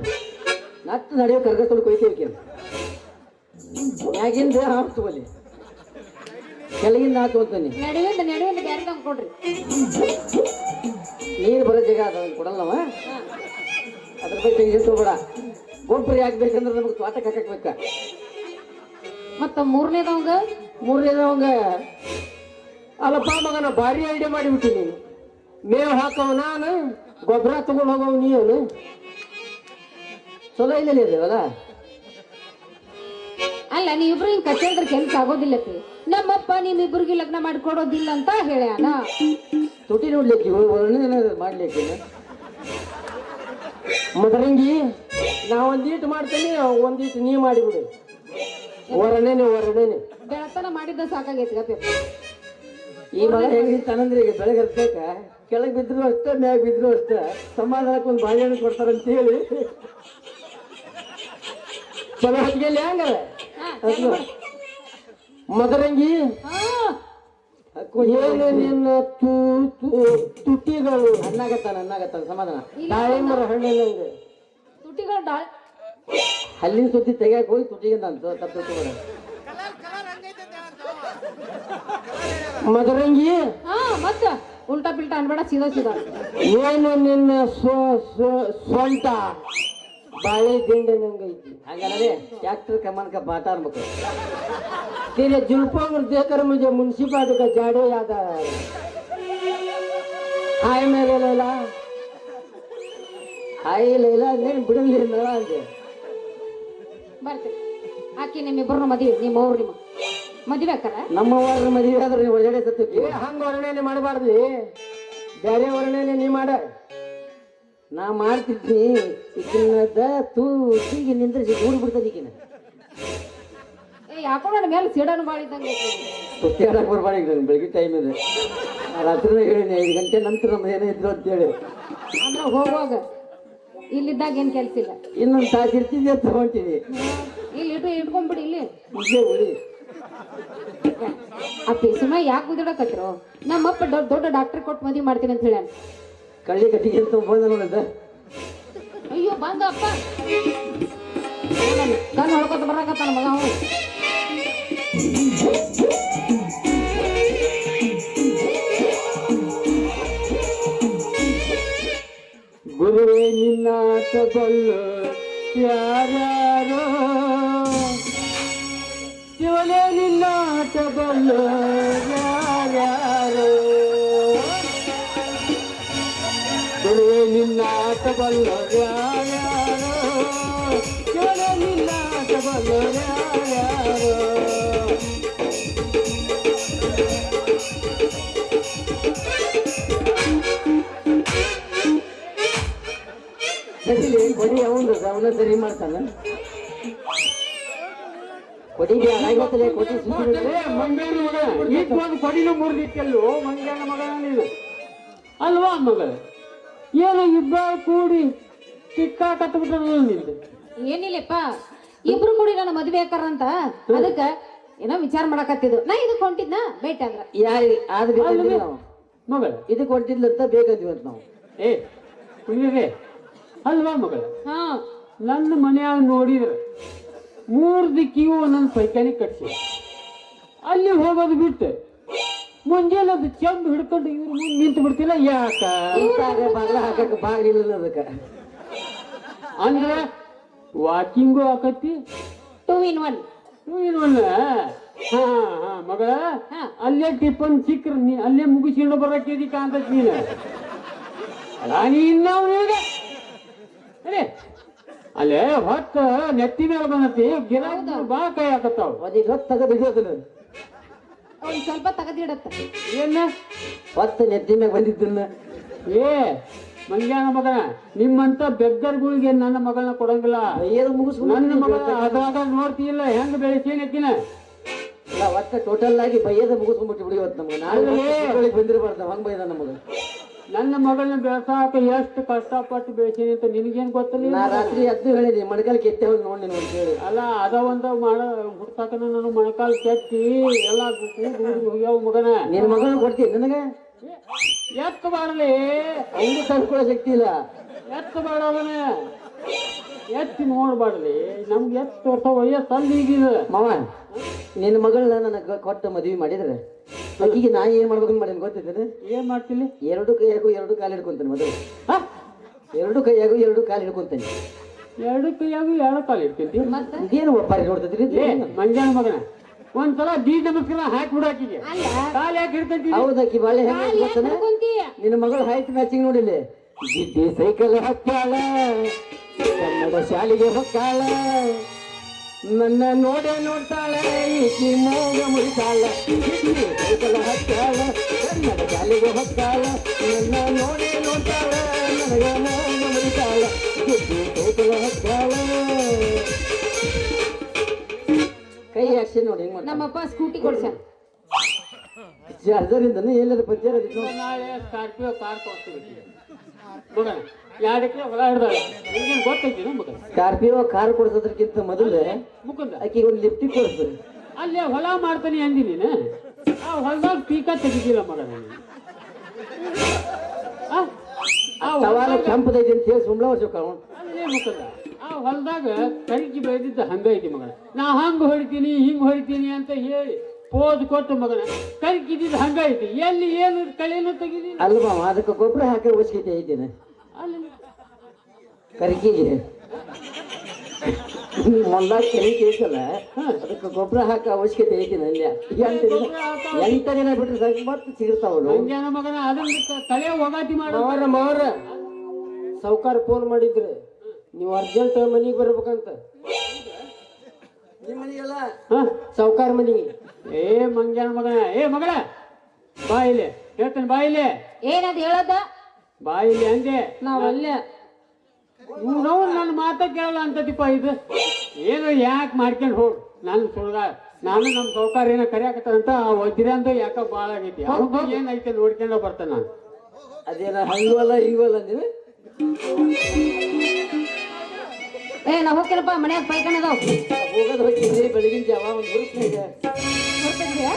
ನತ್ತು ನಡೆಯೋ ಕರ್ಗ ತೊಳ್ದು ಕೊಯ್ತೇವೆ. ಮ್ಯಾಗಿಂದ ಹಾಕ್ತವಲ್ಲಿ, ಕೆಳಗಿಂದ ಹಾಕೋತಾನೆ. ನಡೆಯುವಂತ ಬ್ಯಾರೆ ತಂಗ್ ಕೊಡ್ರಿ. ನೀರು ಬರೋ ಜಾಗ ಅದ ಕೊಡಲ್ಲವ. ಅದ್ರ ಬಗ್ಗೆ ಟೆನ್ಷನ್ ತಗೋಬೇಡ. ಗೊಬ್ಬರ ಯಾಕೆ ಬೇಕಂದ್ರೆ ನಮಗೆ ತೋಟಕ್ಕೆ ಹಾಕಬೇಕ. ಮತ್ತ ಮೂರನೇದವಂಗ ಅಲ್ಲಪ್ಪ ಮಗನ, ಭಾರಿ ಐಡಿಯಾ ಮಾಡಿಬಿಟ್ಟಿ ನೀನು. ಮೇವು ಹಾಕವ ನಾನು, ಗೊಬ್ಬರ ತಗೊಂಡು ಹೋಗವ ನೀವನು. ಚಲೋ ಇಲ್ಲ ಇದೇವಲ್ಲ. ಅಲ್ಲ, ನೀವಿಬ್ರು ಹಿಂಗ್ ಕಚ್ಚೇಂದ್ರ ಕೆಲ್ಸ ಆಗೋದಿಲ್ಲಪ್ಪಿ. ನಮ್ಮಪ್ಪ ನಿಮ್ಮಿಬ್ರಿಗೆ ಲಗ್ನ ಮಾಡಿಕೊಡೋದಿಲ್ಲ ಅಂತ ಹೇಳ್ಯಾನ. ತುಟಿ ನೋಡ್ಲಿಕ್ಕೆ ಮಾಡ್ಲಿಕ್ಕೆ ಮದರಂಗಿ, ನಾ ಒಂದೀಟು ಮಾಡ್ತೇನೆ, ಒಂದೀಟು ನೀ ಮಾಡಿಬಿಡು. ಹೊರನೇನೆ ಬೆಳತನ ಮಾಡಿದ್ದ ಸಾಕಾಗೈತಿ ಗಪ್ಪ. ಈ ಮಗ ಹೆಂಗಿರ್ತಾನಂದ್ರೆ ಈಗ ಬೆಳಗ್ಗೆ ಹತ್ತಬೇಕ, ಕೆಳಗೆ ಬಿದ್ರು ಅಷ್ಟೇ, ಮ್ಯಾಗ ಬಿದ್ರು ಅಷ್ಟೇ. ಸಮಾಧಾನಕ್ಕೆ ಒಂದು ಬಾಳೆಹಣ್ಣು ಕೊಡ್ತಾರಂತ ಹೇಳಿ ಚಲೋ ಹತ್ತಿಗೆಲ್ಲಿ ಹಂಗಲ್ಲ. ಮದರಂಗಿ, ಏನು ನಿನ್ನ ತುಟಿಗಳು ಅನ್ನಾಗತ್ತಾನ ಸಮಾಧಾನ. ದಾಳಿಂಬರ ಹಣ್ಣಿನಂಗೆ ತುಟಿಗಳು ಹಲ್ಲಿನ ಸುದ್ದಿ ತೆಗಿಯಕ್ಕೆ ಹೋಗಿ ತುಟಿಗೆ ಅಂತ ತಪ್ಪು. ಮದರಂಗಿ, ಮತ್ತ ಉಲ್ಟಾ ಪಿಲ್ಟಾ ಅನ್ಬೇಡ, ಸೀದಾ. ಏನು ನಿನ್ನ ಸ್ವಂತ ಬಾಳೆ ದಿಂಡೆ ನಂಗೈತಿ. ಹಂಗಲ್ಲೇ ಟ್ಯಾಕ್ಟರ್ कमान का बाटा अनಬೇಕು. तेरे जुल्फों को देखकर मुझे मुंशीपाट का जाड़ो याद आ रहा है. हाय मेरे लैला, ಹಾಯ್ ಲೈಲಾ, ನೀನು ಬಿಡಲಿಲ್ಲ ಅಂದೆ. ಬರ್ತೀನಿ. ಆಕಿ ನಿಮ್ಮಿಬ್ಬರನ್ನ ಮದುವೆ, ನಿಮ್ಮ ಅವ್ರು ನಿಮ್ಮ ಮದುವೆ ಅಕ್ಕಾರ. ನಮ್ಮವ್ರ ಮದುವೆ ಆದ್ರೆ ನೀವು ಒಳಗಡೆ ಸತ್ತಿ ಹಂಗ ವರ್ಣನೆ ಮಾಡಬಾರ್ದು. ಬೇರೆ ವರ್ಣನೆ ನೀ ಮಾಡ, ನಾ ಮಾಡ್ತಿದ್ನಿ. ಈಗಿನದ ತೂಟಿಗೆ ನಿಂದ್ರಿಸಿ ದೂಡ್ ಬಿಡ್ತದೆ ಈಗಿನ. ಯಾಕೋ ನನ್ನ ಮೇಲೆ ಸಿಡನು ಮಾಡಿದ್ದಂಗೆ. ತುಟ್ಟಿ ಆಡಕ್ಕೆ ಬರ್ಬಾರ್ದು. ಈಗ ಬೆಳಗ್ಗೆ ಟೈಮ್ ಇದೆ. ರಾತ್ರಿ ಹೇಳಿನಿ 5 ಗಂಟೆ ನಂತರ ನಮ್ಮ ಏನೋ ಇದ್ರು ಅಂತೇಳಿ. ಅಂದ್ರೆ ಹೋಗುವಾಗ ಇಲ್ಲಿದ್ದಾಗ ಏನ್ ಕೆಲ್ಸ ಇಲ್ಲ. ಇನ್ನೊಂದು ತಾಸು ಇರ್ತಿದ್ದೆ ತಗೊಂತೀನಿ ಇಲ್ಲಿ ಇಟ್ಕೊಂಡ್ಬಿಡಿ ಇಲ್ಲಿ. ಇಲ್ಲೇ ಉಳಿ. ಆ ಪೇಸುಮ ಯಾಕೆ ಉದಿಡಕತ್ರು? ನಮ್ಮಪ್ಪ ದೊಡ್ಡ ಡಾಕ್ಟರ್ ಕೊಟ್ಟು ಮದುವೆ ಮಾಡ್ತೀನಿ ಅಂತ ಹೇಳ್ಯಾನ. ಕಳ್ಳಿ ಕಟ್ಟಿಗೆ ಅಂತ ಬಂದ ನೋಡಿದ. ಅಯ್ಯೋ ಬಂದ ಅಪ್ಪ ಕಣ್ಣು ಹೊಡ್ಕೊತ ಬರಾಕತ್ತಾನ ಮಗ ಅವನು. ಗುರುವೇ ನಿನ್ನಾಟ ಬಲ್ಲ ಯಾರ್ಯಾರೋ, ಶಿವನೇ ನಿನ್ನಾಟ ಬಲ್ಲ ಯಾರ್ಯಾರೋ, ಗುರುವೇ ನಿನ್ನಾಟ ಬಲ್ಲ ಯಾರ್ಯಾರೋ, ಶಿವನೇ ನಿನ್ನಾಟ ಬಲ್ಲ ಯಾರ್ಯಾರೋ. ಸರಿಲಿ ಕೊಡಿ ಅವನು ಅವನ ಸರಿ ಮಾಡ್ತಾನ. ಕೊಡಿಗೆ ಹಾಗಾಗತ್ತಲೆ ಕೊಡಿ ಮಂಗ್ಯಾನ ಮಗ ಈಗ ಒಂದು ಕೊಡಿನ ಮುರಿದಿಟ್ಟೆಲ್ಲೋ ಮಂಗ್ಯಾನ ಮಗ ನೀನು ಅಲ್ವಾ ಮಗ? ಏನು ಇಬ್ಬರು ಕೂಡಿ ಸಿಕ್ಕಾಕತ್ಬಿಟ್ಟ ನಿಂದು. ಏನಿಲ್ಲಪ್ಪ, ಇಬ್ರು ಕೂಡಿ ನನ್ನ ಮದ್ವೆ ಆಕಾರಂತ ಅದಕ್ಕ ಏನೋ ವಿಚಾರ ಮಾಡಕತ್ತಿದ್ದು. ನಾ ಇದಕ್ಕೆ ಹೊಂಟಿದ್ನ ಬೇಟ ಅಂದ್ರ ಯಾರಿ ಆದ್ರೆ ನಾವು ಮಗ ಇದಕ್ಕೆ ಹೊಂಟಿದ್ಲಂತ ಬೇಕಂತೀವಂತ ನಾವು. ಏ ಕುಣಿಯರೆ ಅಲ್ವಾ ಮಗಳ? ಹಾ ನನ್ನ ಮನ್ಯಾಗ ನೋಡಿದ್ರೆ 3 ದಿಕ್ಕಿಗೂ ಒಂದೊಂದು ಪೈಖಾನಿ ಕಟ್ಸಿ ಅಲ್ಲಿ ಹೋಗೋದು ಬಿಟ್ಟು ಮುಂಜಾನೆ ಅದು ಚೆಂಬು ಹಿಡ್ಕೊಂಡು ಇವ್ರು ಮುಂದೆ ನಿಂತು ಬಿಡ್ತಿಲ್ಲ. ಯಾಕ ಬಾಗ್ಲ ಹಾಕಕ್ಕೆ ಬಾಗಿಲಿಲ್ಲ ಅದಕ್ಕೆ. ಅಂದ್ರೆ ವಾಕಿಂಗು ಆಕತಿ 2 in 1. ಹಾ ಹಾ ಮಗಳ ಅಲ್ಲೇ ಟಿಫನ್ ಸಿಕ್ಕ್ರ ನೀ ಅಲ್ಲೇ ಮುಗಿಸ್ಕೊಂಡು ಬರಕ್ಕೆ ಕಾಂತತ್ ನೀನು. ಅಲ್ಲ ನೀನು ಅದೇ ಅಲ್ಲೇ ಹೊತ್ತ ನೆತ್ತಿ ಮೇಲೆ ಬಂದತಿ ಗಿಡ ಬಾ ಕೈ ಹಾಕತ್ತಾವ. ಅದೀಗ ಹೊತ್ತು ತೆಗೆದಿದ್ದೋದನ್ನ ಒಂದ್ ಸ್ವಲ್ಪ ತಗದಿಡತ್ತ. ಏನ ಹೊತ್ತು ನೆತ್ತಿ ಮ್ಯಾಗ ಬಂದಿದ್ದನ್ನ. ಏ ಮಂಗ್ಯಾನ ಮಗನ, ನಿಮ್ಮಂತ ಬೆಗ್ಗರ್ಗಳಿಗೆ ನನ್ನ ಮಗಳನ್ನ ಕೊಡಂಗಿಲ್ಲ. ಏನು ಮುಗಿಸ್ಕೊಂಡು ನನ್ನ ಮಗಳ ಅದ್ರಾಗ ನೋಡ್ತಿಲ್ಲ ಹೆಂಗ ಬೆಳೆಸೇನ ಅಕ್ಕಿನ. ಇಲ್ಲ ಒಟ್ಟ ಟೋಟಲ್ ಆಗಿ ಬೈಯದ ಮುಗಿಸ್ಕೊಂಡ್ಬಿಟ್ಟು ಬಿಡಿ ಇವತ್ತು ನಮ್ಗೆ. ನಾಳೆ ಬಂದಿರಬಾರ್ದು ಹಂಗ ಬೈದ ನಮಗ. ನನ್ನ ಮಗಳನ್ನ ಬೆಳ್ಸಾಕ ಎಷ್ಟು ಕಷ್ಟಪಟ್ಟು ಬೆಳೆಸೀನಿ ಅಂತ ನಿನಗೇನು ಗೊತ್ತಲ್ಲ. ನಾ ರಾತ್ರಿ ಎದ್ದು ಹೇಳಿದೆ ಮಣಕಾಲ್ ಕೆತ್ತೆ ಹೋಗಿ ನೋಡಿ ನೀನು ಅಂತ ಹೇಳಿ. ಅಲ್ಲ ಅದ ಒಂದು ಮಾಡ ಹುಡ್ಸಾಕ ನಾನು ಮೊಣಕಾಲ್ ಕೆತ್ತಿ ಎಲ್ಲ ಹೋಗ್ಯಾವ ಮಗನ. ನಿನ್ನ ಮಗಳನ್ನ ಕೊಡ್ತೀನಿ ನನಗೆ. ಎತ್ತ ಬಾಡಲಿ ಅವ್ನು ತಂದ್ಕೊಳ್ಳೋ ಶಕ್ತಿ ಇಲ್ಲ. ಎತ್ತ ಬಾಡ ಅದನ್ನ ಎತ್ತಿ ನೋಡ್ಬಾರ್ಲಿ. ನಮ್ಗೆ ಎತ್ತು ವರ್ಷ ವಯಸ್ಸಲ್ಲಿ ಈಗಿದ ಮಾವ ನಿನ್ನ ಮಗಳನ್ನ ನನಗೆ ಕೊಟ್ಟು ಮದುವೆ ಮಾಡಿದ್ರೆ ಆಕಿಗೆ ನಾ ಏನ್ ಮಾಡ್ಬೇಕಂತ ಮಾಡೇನು ಗೊತ್ತಿದ್ದೇನೆ? ಏನ್ ಮಾಡ್ತಿಲ್ಲ? 2 ಕೈಯಾಗೂ 2 ಕಾಲು ಹಿಡ್ಕೊಂತಾನೆ ಮೊದಲು. 2 ಕೈಯಾಗೂ 2 ಕಾಲು ಹಿಡ್ಕೊಂತಾನೆ. 2 ಕೈಯಾಗೂ 2 ಕಾಲು ಇರ್ತಿದ್ದಿ. ಇದೇನು ಒಪ್ಪಾರಿ ನೋಡ್ತಿದ್ರಿ? ಮಂಜಾನ ಮಗನ ಒಂದ್ಸಲ ಬೀಜ ನಮಸ್ಕಾರ ಹಾಕ್ಬಿಡಾಕಿಗೆ ಕಾಲು ಯಾಕೆ ಹಿಡ್ಕೊಂತೀವಿ? ಹೌದಾಕಿ ಬಾಳೆ ಹೆಂಗ್ ಗೊತ್ತಾನೆ? ನಿನ್ನ ಮಗಳು ಹೈಟ್ ಮ್ಯಾಚಿಂಗ್ ನೋಡಿಲ್ಲ. ಗಿಡ್ಡಿ ಸೈಕಲ್ ಹತ್ತಾಳ, ಕನ್ನಡ ಶಾಲೆಗೆ ಹೊಕ್ಕಾಳ, ನನ್ನ ನೋಡೇ ನೋಡ್ತಾಳೆ ಈಕಿ ಮೋಗ ಮುರಿತಾಳ. ಗಿಡ್ಡಿ ಸೈಕಲ್ ಹತ್ತಾಳ, ಕನ್ನಡ ಶಾಲೆಗೆ ಹೊಕ್ಕಾಳ, ನನ್ನ ನೋಡೇ ನೋಡ್ತಾಳ ನನಗ ಮೋಗ ಮುರಿತಾಳ. ಗಿಡ್ಡಿ ಸೈಕಲ್ ಹತ್ತಾಳ. ಕೈ ಆಕ್ಷನ್ ನೋಡಿ ಹೆಂಗ್ ಮಾಡ್ತಾಳೆ. ನಮ್ಮಪ್ಪ ಸ್ಕೂಟಿ ಕೊಡ್ಸ್ಯಾನ. ಅದರಿಂದ ಎಲ್ಲರ ಪಂಚರ್ ಆಗಿತ್ತು. ನಾಳೆ ಸ್ಕಾರ್ಪಿಯೋ ಕಾರ್ ಕೊಡ್ತೀವಿ ಮಗನ. 2 ಎಕರೆ ಹೊಲ ಹಿಡ್ದಾಳ. ನಿಮ್ಗೇನು ಗೊತ್ತೈತಿ ಮಗ? ಸ್ಕಾರ್ಪಿಯೋ ಕಾರ್ ಕೊಡ್ಸೋದ್ರಕ್ಕಿಂತ ಮೊದಲು ಮುಕುಂದ ಆಕಿಗೆ ಒಂದು ಲಿಫ್ಟಿಗೆ ಕೊಡಿಸ್ತಾರೆ. ಅಲ್ಲೇ ಹೊಲ ಮಾಡ್ತಾನೆ ಅಂದಿ ನೀನು. ಆ ಹೊಲದಾಗ ಪೀಕ ತೆಗಿದಿಲ್ಲ ಮಗ ನಾನು. ಸವಾಲ ಕೆಂಪದೈತಿ ಅಂತ ಹೇಳಿ ಸುಮ್ಲ ವರ್ಷ ಅಲ್ಲೇ ಮುಕುಂದ ಆ ಹೊಲದಾಗ ಕರಿಕಿ ಬೆಳೆದಿದ್ದ ಹಂಗೈತಿ ಮಗನ. ನಾ ಹಂಗ ಹೊಡಿತೀನಿ ಹಿಂಗ್ ಹೊಡಿತೀನಿ ಅಂತ ಹೇಳಿ ಪೋದ್ ಕೊಟ್ಟು ಮಗನ ಕರಿಕಿದ್ದಿದ್ದು ಹಂಗೈತಿ. ಎಲ್ಲಿ ಏನು ಕಳೆಯನ್ನು ತೆಗಿದಿ ಅಲ್ವಾ ಅದಕ್ಕೆ ಗೊಬ್ಬರ ಹಾಕೋ ಅವಶ್ಯಕತೆ ಐತೇನೆ ಅಲ್ಲಿ ಕರಿಕಿಗೆ. ಹೊಲ್ದಾಗ ಕರಿಕೆ ಐತಲ್ಲ ಅದಕ್ಕೆ ಗೊಬ್ಬರ ಹಾಕೋ ಅವಶ್ಯಕತೆ ಐತೇನೆ. ಅಲ್ಲೇ 8 ದಿನ ಬಿಟ್ರೆ ಸಾಕು ಮತ್ತೆ ಸಿಗ್ತಾವಳು. ಮಂಜಾನ ಮಗನ ಅದನ್ನ ಕಳೆ ಒಗಾಟಿ ಮಾಡೋ. ಮಾವರ ಸಾವುಕಾರ ಫೋನ್ ಮಾಡಿದ್ರೆ ನೀವು ಅರ್ಜೆಂಟ್ ಮನೆಗೆ ಬರ್ಬೇಕಂತ. ನಿಮ್ಮ ಮನೆಗೆಲ್ಲ ಸಾವುಕಾರ ಮನೆಗೆ. ಏ ಮಂಗ್ಯಾನ ಮಗನ, ಏ ಮಗಳ ಬಾ ಇಲ್ಲಿ ಹೇಳ್ತೇನೆ. ಬಾ ಇಲ್ಲಿ. ಏನದ್ ಹೇಳದ? ಬಾ ಇಲ್ಲಿ ಅಂದೆ. ನಾವಲ್ಲೇ ನಾವು ನನ್ನ ಮಾತ ಕೇಳಲ್ಲ ಅಂತತಿಪ್ಪ ಇದು. ಏನು ಯಾಕೆ ಮಾಡ್ಕೊಂಡು ಹೋಗ್ ನಾನು ಸುಳ್ಗ. ನಾನು ನಮ್ಮ ಸೌಕಾರ ಏನೋ ಕರಿಯಾಕತ್ತಾರಂತ ಒದ್ದಿರ ಅಂತ ಯಾಕ ಭಾಳ ಆಗೈತಿ. ಅವ್ನು ಏನೈತೆ ನೋಡ್ಕೊಂಡು ಬರ್ತಾನೆ ನಾನು. ಅದೇನ ಹಂಗಲ್ಲ ಹಿಂಗಲ್ಲ ನೀವು ಏ ನಾ ಹೋಗ್ತೀನಪ್ಪ ಮನ್ಯಾಗ ಪೈಕಣೆ ಅದಾವ ಹೋಗೋದು ಹೋಗಿದ್ರಿ ಬೆಳಗಿನ ಜಾವ ಒಂದು ಹುರುಪ್ನಾಗ ಬರ್ತಿದ್ಯಾ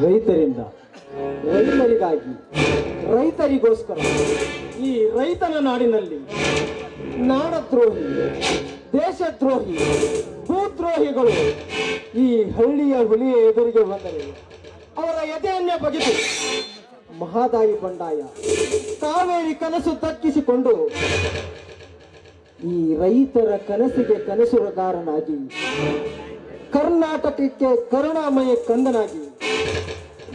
ರೈತರಿಂದ ರೈತರಿಗಾಗಿ ರೈತರಿಗೋಸ್ಕರ ಈ ರೈತನ ನಾಡಿನಲ್ಲಿ ನಾಡದ್ರೋಹಿ ದೇಶದ್ರೋಹಿ ಭೂದ್ರೋಹಿಗಳು ಈ ಹಳ್ಳಿಯ ಹುಲಿಯ ಎದುರಿಗೆ ಬಂದರೆ ಅವರ ಎದೆಯನ್ನೇ ಬಗೆದು ಮಹಾದಾಯಿ ಬಂಡಾಯ ಕಾವೇರಿ ಕನಸು ದಕ್ಕಿಸಿಕೊಂಡು ಈ ರೈತರ ಕನಸಿಗೆ ಕನಸುಗಾರನಾಗಿ ಕರ್ನಾಟಕಕ್ಕೆ ಕರುಣಾಮಯ ಕಂದನಾಗಿ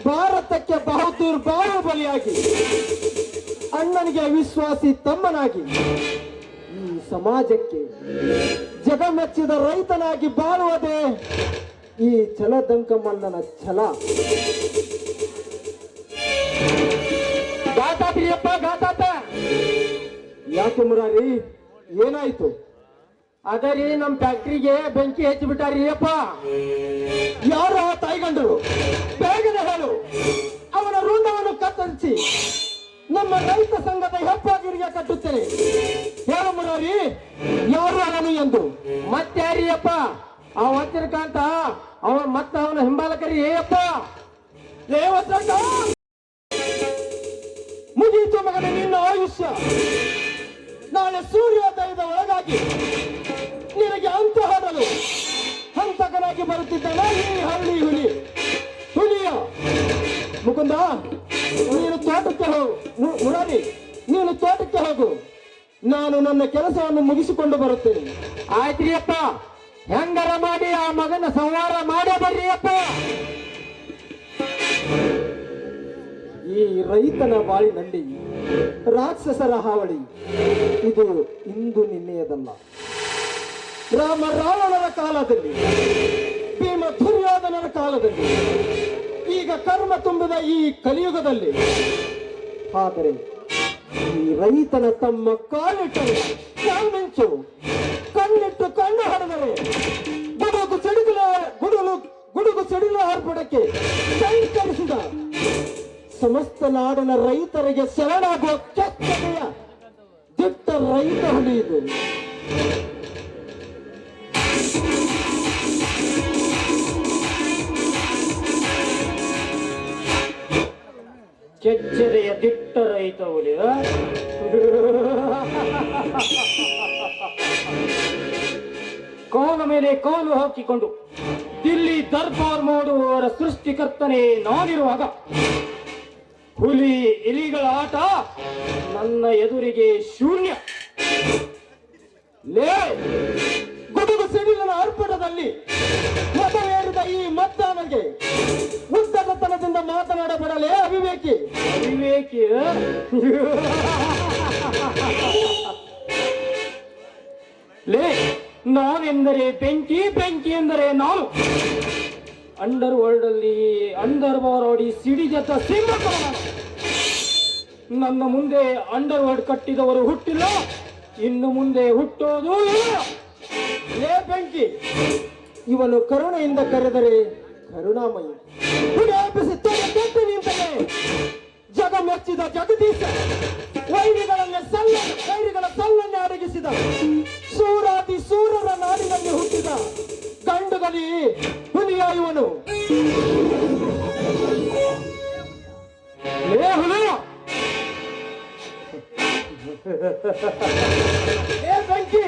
ಭಾರತಕ್ಕೆ ಬಹದ್ದೂರ್ ಬಾಹುಬಲಿಯಾಗಿ ಅಣ್ಣನಿಗೆ ವಿಶ್ವಾಸಿ ತಮ್ಮನಾಗಿ ಈ ಸಮಾಜಕ್ಕೆ ಜಗಮೆಚ್ಚಿದ ರೈತನಾಗಿ ಬಾಳುವುದೇ ಈ ಛಲದಂಕಮಲ್ಲನ ಛಲ. ಗಾತಾತ್ರಿಯಪ್ಪ ಗಾತಾತ. ಯಾಕೆ ಮುರಾರಿ, ಏನಾಯ್ತು? ಅದರಿ ನಮ್ಮ ಫ್ಯಾಕ್ಟ್ರಿಗೆ ಬೆಂಕಿ ಹಚ್ಚಿಬಿಟ್ಟಾರಿ ಅಪ್ಪ. ಯಾರ ತಾಯ್ಗಂಡರು? ಬೇಗನೆ ಹೇಳು. ಅವನ ರುಂಡವನ್ನು ಕತ್ತರಿಸಿ ನಮ್ಮ ರೈತ ಸಂಘದ ಹೆಪ್ಪಾಗಿರಿಗೆ ಕಟ್ಟುತ್ತೇನೆ. ಹೇಳು ಮುರಾರಿ, ಯಾರು ಅವನು ಎಂದು. ಮತ್ತಾರಿಯಪ್ಪ? ಅವ ವಜ್ರಕಾಂತ, ಅವನ ಹಿಂಬಾಲಕರಿ ಅಪ್ಪ. ಮುಗೀತು ಮಗನ ನಿನ್ನ ಆಯುಷ್ಯ. ನಾಳೆ ಸೂರ್ಯೋದಯದ ಒಳಗಾಗಿ ನಿನಗೆ ಅಂತ ಹಾಡಲು ಹಂತಕನಾಗಿ ಬರುತ್ತಿದ್ದಾನೆ ಈ ಹಳ್ಳಿ ಹುಲಿಯ. ಮುಕುಂದ, ನೀನು ತೋಟಕ್ಕೆ ಹೋಗು. ಮುರಾರಿ, ನೀನು ತೋಟಕ್ಕೆ ಹೋಗು. ನಾನು ನನ್ನ ಕೆಲಸವನ್ನು ಮುಗಿಸಿಕೊಂಡು ಬರುತ್ತೇನೆ. ಆಯ್ತ್ರಿ ಅಪ್ಪ. ಹೆಂಗರ ಮಾಡಿ ಆ ಮಗನ ಸಂಹಾರ ಮಾಡೇ ಬರ್ರಿ ಅಪ್ಪ. ಈ ರೈತನ ಬಾಳಿನಲ್ಲಿ ರಾಕ್ಷಸರ ಹಾವಳಿ ಇದು ಇಂದು ನಿನ್ನೆಯದಲ್ಲ. ರಾವಣನ ಕಾಲದಲ್ಲಿ ಕಾಲದಲ್ಲಿ, ಈಗ ಕರ್ಮ ತುಂಬಿದ ಈ ಕಲಿಯುಗದಲ್ಲಿ. ಆದರೆ ಈ ರೈತನ ತಮ್ಮ ಕಾಲಿಟ್ಟರೆ ಮಿಂಚು, ಕಣ್ಣಿಟ್ಟು ಕಣ್ಣು ಹರಿದರೆ ಗುಡುಗು ಸಿಡಿಲ ಆರ್ಭಟಕ್ಕೆ ಸಂಕರಿಸಿದ ಸಮಸ್ತ ನಾಡಿನ ರೈತರಿಗೆ ಶರಣಾಗುವ ಕೆಚ್ಚನೆಯ ದಿಟ್ಟ ರೈತ ಹುಲಿ ಇದು. ಕೆಚ್ಚೆದೆಯ ದಿಟ್ಟ ರೈತ ಹುಲಿ. ಕಾಲ ಮೇಲೆ ಕಾಲು ಹಾಕಿಕೊಂಡು ದಿಲ್ಲಿ ದರ್ಬಾರ್ ಮಾಡುವವರ ಸೃಷ್ಟಿಕರ್ತನೇ ನಾನಿರುವಾಗ ಹುಲಿ ಇಲಿಗಳ ಆಟ ನನ್ನ ಎದುರಿಗೆ ಶೂನ್ಯ. ಲೇ, ಗುಡುಗು ಸಿಡಿಲಿನ ಅರ್ಪಣದಲ್ಲಿ ಮತವೇರಿದ ಈ ಮತದಾನಗೆ ಉದ್ದಟತನದಿಂದ ಮಾತನಾಡಬೇಡಲೇ ಅವಿವೇಕಿ. ಅವಿವೇಕಿ ಲೇ, ನಾನೆಂದರೆ ಬೆಂಕಿ, ಬೆಂಕಿ ಎಂದರೆ ನಾನು. ಅಂಡರ್ ವರ್ಲ್ಡ್ ಅಲ್ಲಿ ಅಂಡರ್ ಬಾರೋಡಿ ಸಿಡಿಜತ ಸಿಂಹ. ನನ್ನ ಮುಂದೆ ಅಂಡರ್ ವರ್ಲ್ಡ್ ಕಟ್ಟಿದವರು ಹುಟ್ಟಿಲ್ಲ, ಇನ್ನು ಮುಂದೆ ಹುಟ್ಟೋದು ಇಲ್ಲ. ಲೇ ಬೆಂಕಿ, ಇವನು ಕರುಣೆಯಿಂದ ಕರೆದರೆ ಕರುಣಾಮಯಿ, ಹುಡುಗಿಸಿ ತೊಟ್ಟು ನಿಂತರೆ ಜಗ ಮೆಚ್ಚಿದ ಜಗದೀಶ, ವೈರಿಗಳ ಸಲ್ಲನ್ನೇ ಅಡಗಿಸಿದ ಸೂರಾತಿ ಸೂರರ ನಾಡಿನಲ್ಲಿ ಹುಟ್ಟಿದ ಗಂಡುಗಲಿ ಹುಲಿಯ ಇವನು. ಲೇ ಹುಲಿ, ಏ ಬೆಂಕಿ,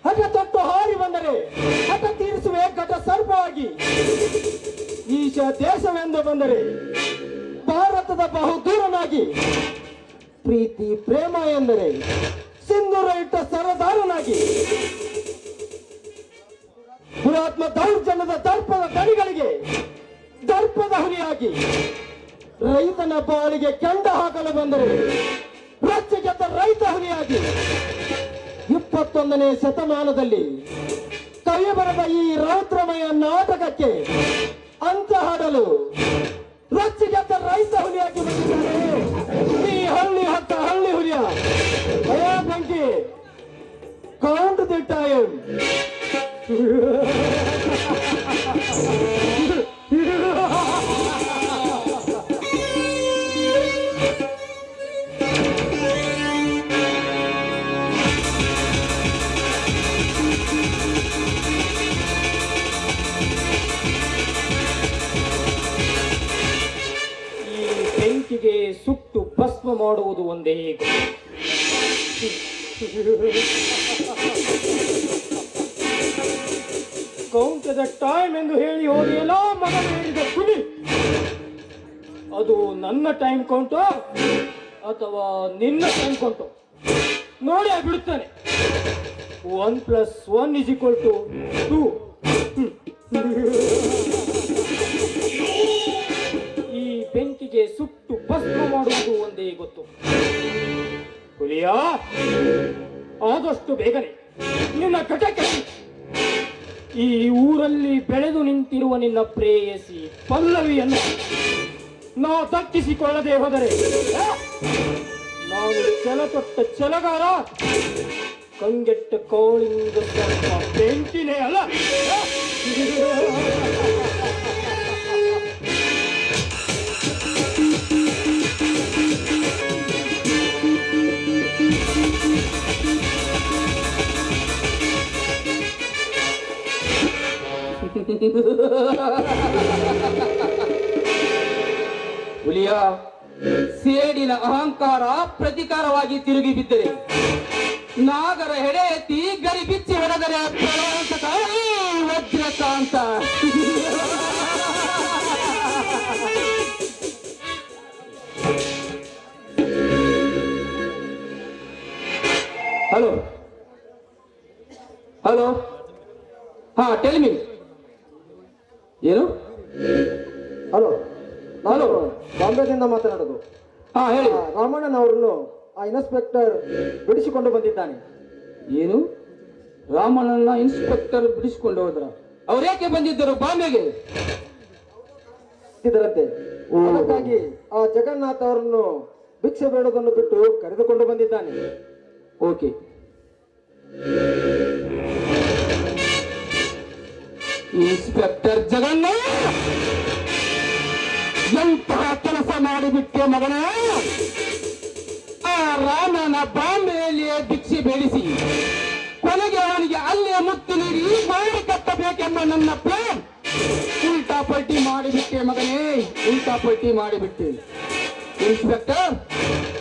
ಹಠ ತೊಟ್ಟು ಹಾರಿ ಬಂದರೆ ಹಠ ತೀರಿಸುವೆ ಘಟ ಸರ್ಪವಾಗಿ. ಈಶ ದೇಶವೆಂದು ಬಂದರೆ ಭಾರತದ ಬಹುದೂರನಾಗಿ, ಪ್ರೀತಿ ಪ್ರೇಮ ಎಂದರೆ ಸಿಂಧೂರ ಇಟ್ಟ ಸರದಾರನಾಗಿ, ಪುರಾತ್ಮ ದೌರ್ಜನ್ಯದ ದರ್ಪದ ದಣಿಗಳಿಗೆ ದರ್ಪದ ಹುಲಿಯಾಗಿ, ರೈತನ ಬಾಳಿಗೆ ಕೆಂಡ ಹಾಕಲು ಬಂದರೆ ರೊಚ್ಚಿಗೆದ್ದ ರೈತ ಹುಲಿಯಾಗಿ, 21ನೇ ಶತಮಾನದಲ್ಲಿ ಕವಿ ಬರೆದ ಈ ರೌದ್ರಮಯ ನಾಟಕಕ್ಕೆ ಅಂತ್ಯ ಹಾಡಲು ರೊಚ್ಚಿಗೆದ್ದ ರೈತ ಹುಲಿಯಾಗಿ ಬಂದಿದ್ದಾರೆ ಈ ಹಳ್ಳಿ ಹತ್ತ ಹಳ್ಳಿ ಹುಲಿಯ. ಅಯ್ಯ ಬೆಂಕಿ, ಕೌಂಟ್ ದಿ ಟೈಮ್. ಬೆಂಕಿಗೆ ಸುಟ್ಟು ಭಸ್ಮ ಮಾಡುವುದು ಒಂದೇ ಕೌಂಟ್ ದ ಟೈಮ್ ಎಂದು ಹೇಳಿ ಹೋಗಿಯಲ್ಲ ಮಗ ಹೇಳಿದ ಹುಲಿ. ಅದು ನನ್ನ ಟೈಮ್ ಕೌಂಟು ಅಥವಾ ನಿನ್ನ ಟೈಮ್ ಕೌಂಟು ನೋಡಿ ಬಿಡುತ್ತಾನೆ. 1 + 1 = 2. ಈ ಬೆಂಕಿಗೆ ಸುಟ್ಟು ಭಸ್ಮ ಮಾಡುವುದು ಒಂದೇ ಗೊತ್ತು. ಹುಲಿಯ, ಆದಷ್ಟು ಬೇಗನೆ ನಿನ್ನ ಘಟಕ್ಕೆ ಈ ಊರಲ್ಲಿ ಬೆಳೆದು ನಿಂತಿರುವ ನಿನ್ನ ಪ್ರೇಯಸಿ ಪಲ್ಲವಿಯನ್ನು ನಾವು ದಕ್ಕಿಸಿಕೊಳ್ಳದೆ ಹೋದರೆ ನಾನು ಛಲತೊಟ್ಟ ಛಲಗಾರ, ಕಂಗೆಟ್ಟ ಕೋಳಿಂಗ ಬೆಂಕಿನೇ ಅಲ್ಲ. ಹುಲಿಯ, ಸೇಡಿನ ಅಹಂಕಾರ ಪ್ರತಿಕಾರವಾಗಿ ತಿರುಗಿ ಬಿದ್ದರೆ, ನಾಗರ ಹೆಡೆ ಎತ್ತಿ ಗರಿ ಬಿಚ್ಚಿ ಹೊಡೆದರೆ ವಜ್ರಕಾಂತ. ಹಲೋ ಹಲೋ, ಹಾ ಟೆಲ್ ಮೀ. ಏನು? ಹಲೋ, ನಾನು ಬಾಂಬೆದಿಂದ ಮಾತನಾಡೋದು. ಹಾ ಹೇಳಿ. ರಾಮಣ್ಣನವರನ್ನು ಆ ಇನ್ಸ್ಪೆಕ್ಟರ್ ಬಿಡಿಸಿಕೊಂಡು ಬಂದಿದ್ದಾನೆ. ಏನು? ರಾಮಣ್ಣನ ಇನ್ಸ್ಪೆಕ್ಟರ್ ಬಿಡಿಸಿಕೊಂಡು ಹೋದ್ರ? ಅವ್ರೇಕೆ ಬಂದಿದ್ದರು ಬಾಂಬೆಗೆ? ಇದರಂತೆ ಅದಕ್ಕಾಗಿ ಆ ಜಗನ್ನಾಥ ಅವರನ್ನು ಭಿಕ್ಷೆ ಬೇಡೋದನ್ನು ಬಿಟ್ಟು ಕರೆದುಕೊಂಡು ಬಂದಿದ್ದಾನೆ. ಓಕೆ. ಇನ್ಸ್ಪೆಕ್ಟರ್ ಜಗನ್ನಾಥ್, ಎಂತಹ ಕೆಲಸ ಮಾಡಿಬಿಟ್ಟೆ ಮಗನೇ. ಆ ರಾಮನ ಬಾಂಬೆಯಲ್ಲಿಯೇ ಭಿಕ್ಷೆ ಬೇಡಿಸಿ ಕೊನೆಗೆ ಅವನಿಗೆ ಅಲ್ಲೇ ಮುತ್ತು ನೀಡಿ ಮಾಡಿ ಕಟ್ಟಬೇಕೆಂಬ ನನ್ನ ಪ್ಲಾನ್ ಉಲ್ಟಾ ಪಲ್ಟಿ ಮಾಡಿಬಿಟ್ಟೆ ಮಗನೇ, ಉಲ್ಟಾ ಪಲ್ಟಿ ಮಾಡಿಬಿಟ್ಟೆ. ಇನ್ಸ್ಪೆಕ್ಟರ್,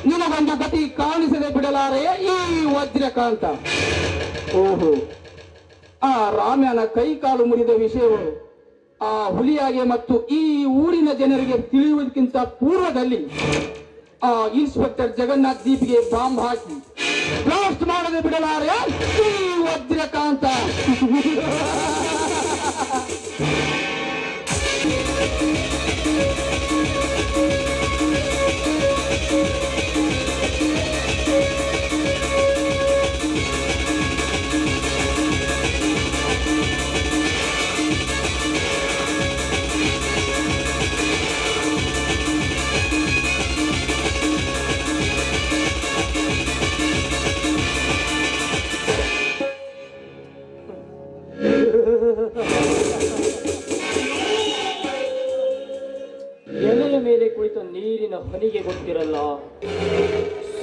ನಿನಗೊಂದು ಗತಿ ಕಾಣಿಸದೆ ಬಿಡಲಾರೆ ಈ ವಜ್ರಕಾಂತ. ಓಹೋ, ಆ ರಾಮನ ಕೈ ಕಾಲು ಮುರಿದ ವಿಷಯವನ್ನು ಆ ಹುಲಿಯಾಗೆ ಮತ್ತು ಈ ಊರಿನ ಜನರಿಗೆ ತಿಳಿಯುವುದಕ್ಕಿಂತ ಪೂರ್ವದಲ್ಲಿ ಆ ಇನ್ಸ್ಪೆಕ್ಟರ್ ಜಗನ್ನಾಥ್ ದೀಪಿಗೆ ಬಾಂಬ್ ಹಾಕಿ ಬ್ಲಾಸ್ಟ್ ಮಾಡದೆ ಬಿಡಲಾರೆ ಈ ವಜ್ರಕಾಂತ. ಎಲೆಯ ಮೇಲೆ ಕುಳಿತ ನೀರಿನ ಹನಿಗೆ ಗೊತ್ತಿರಲ್ಲ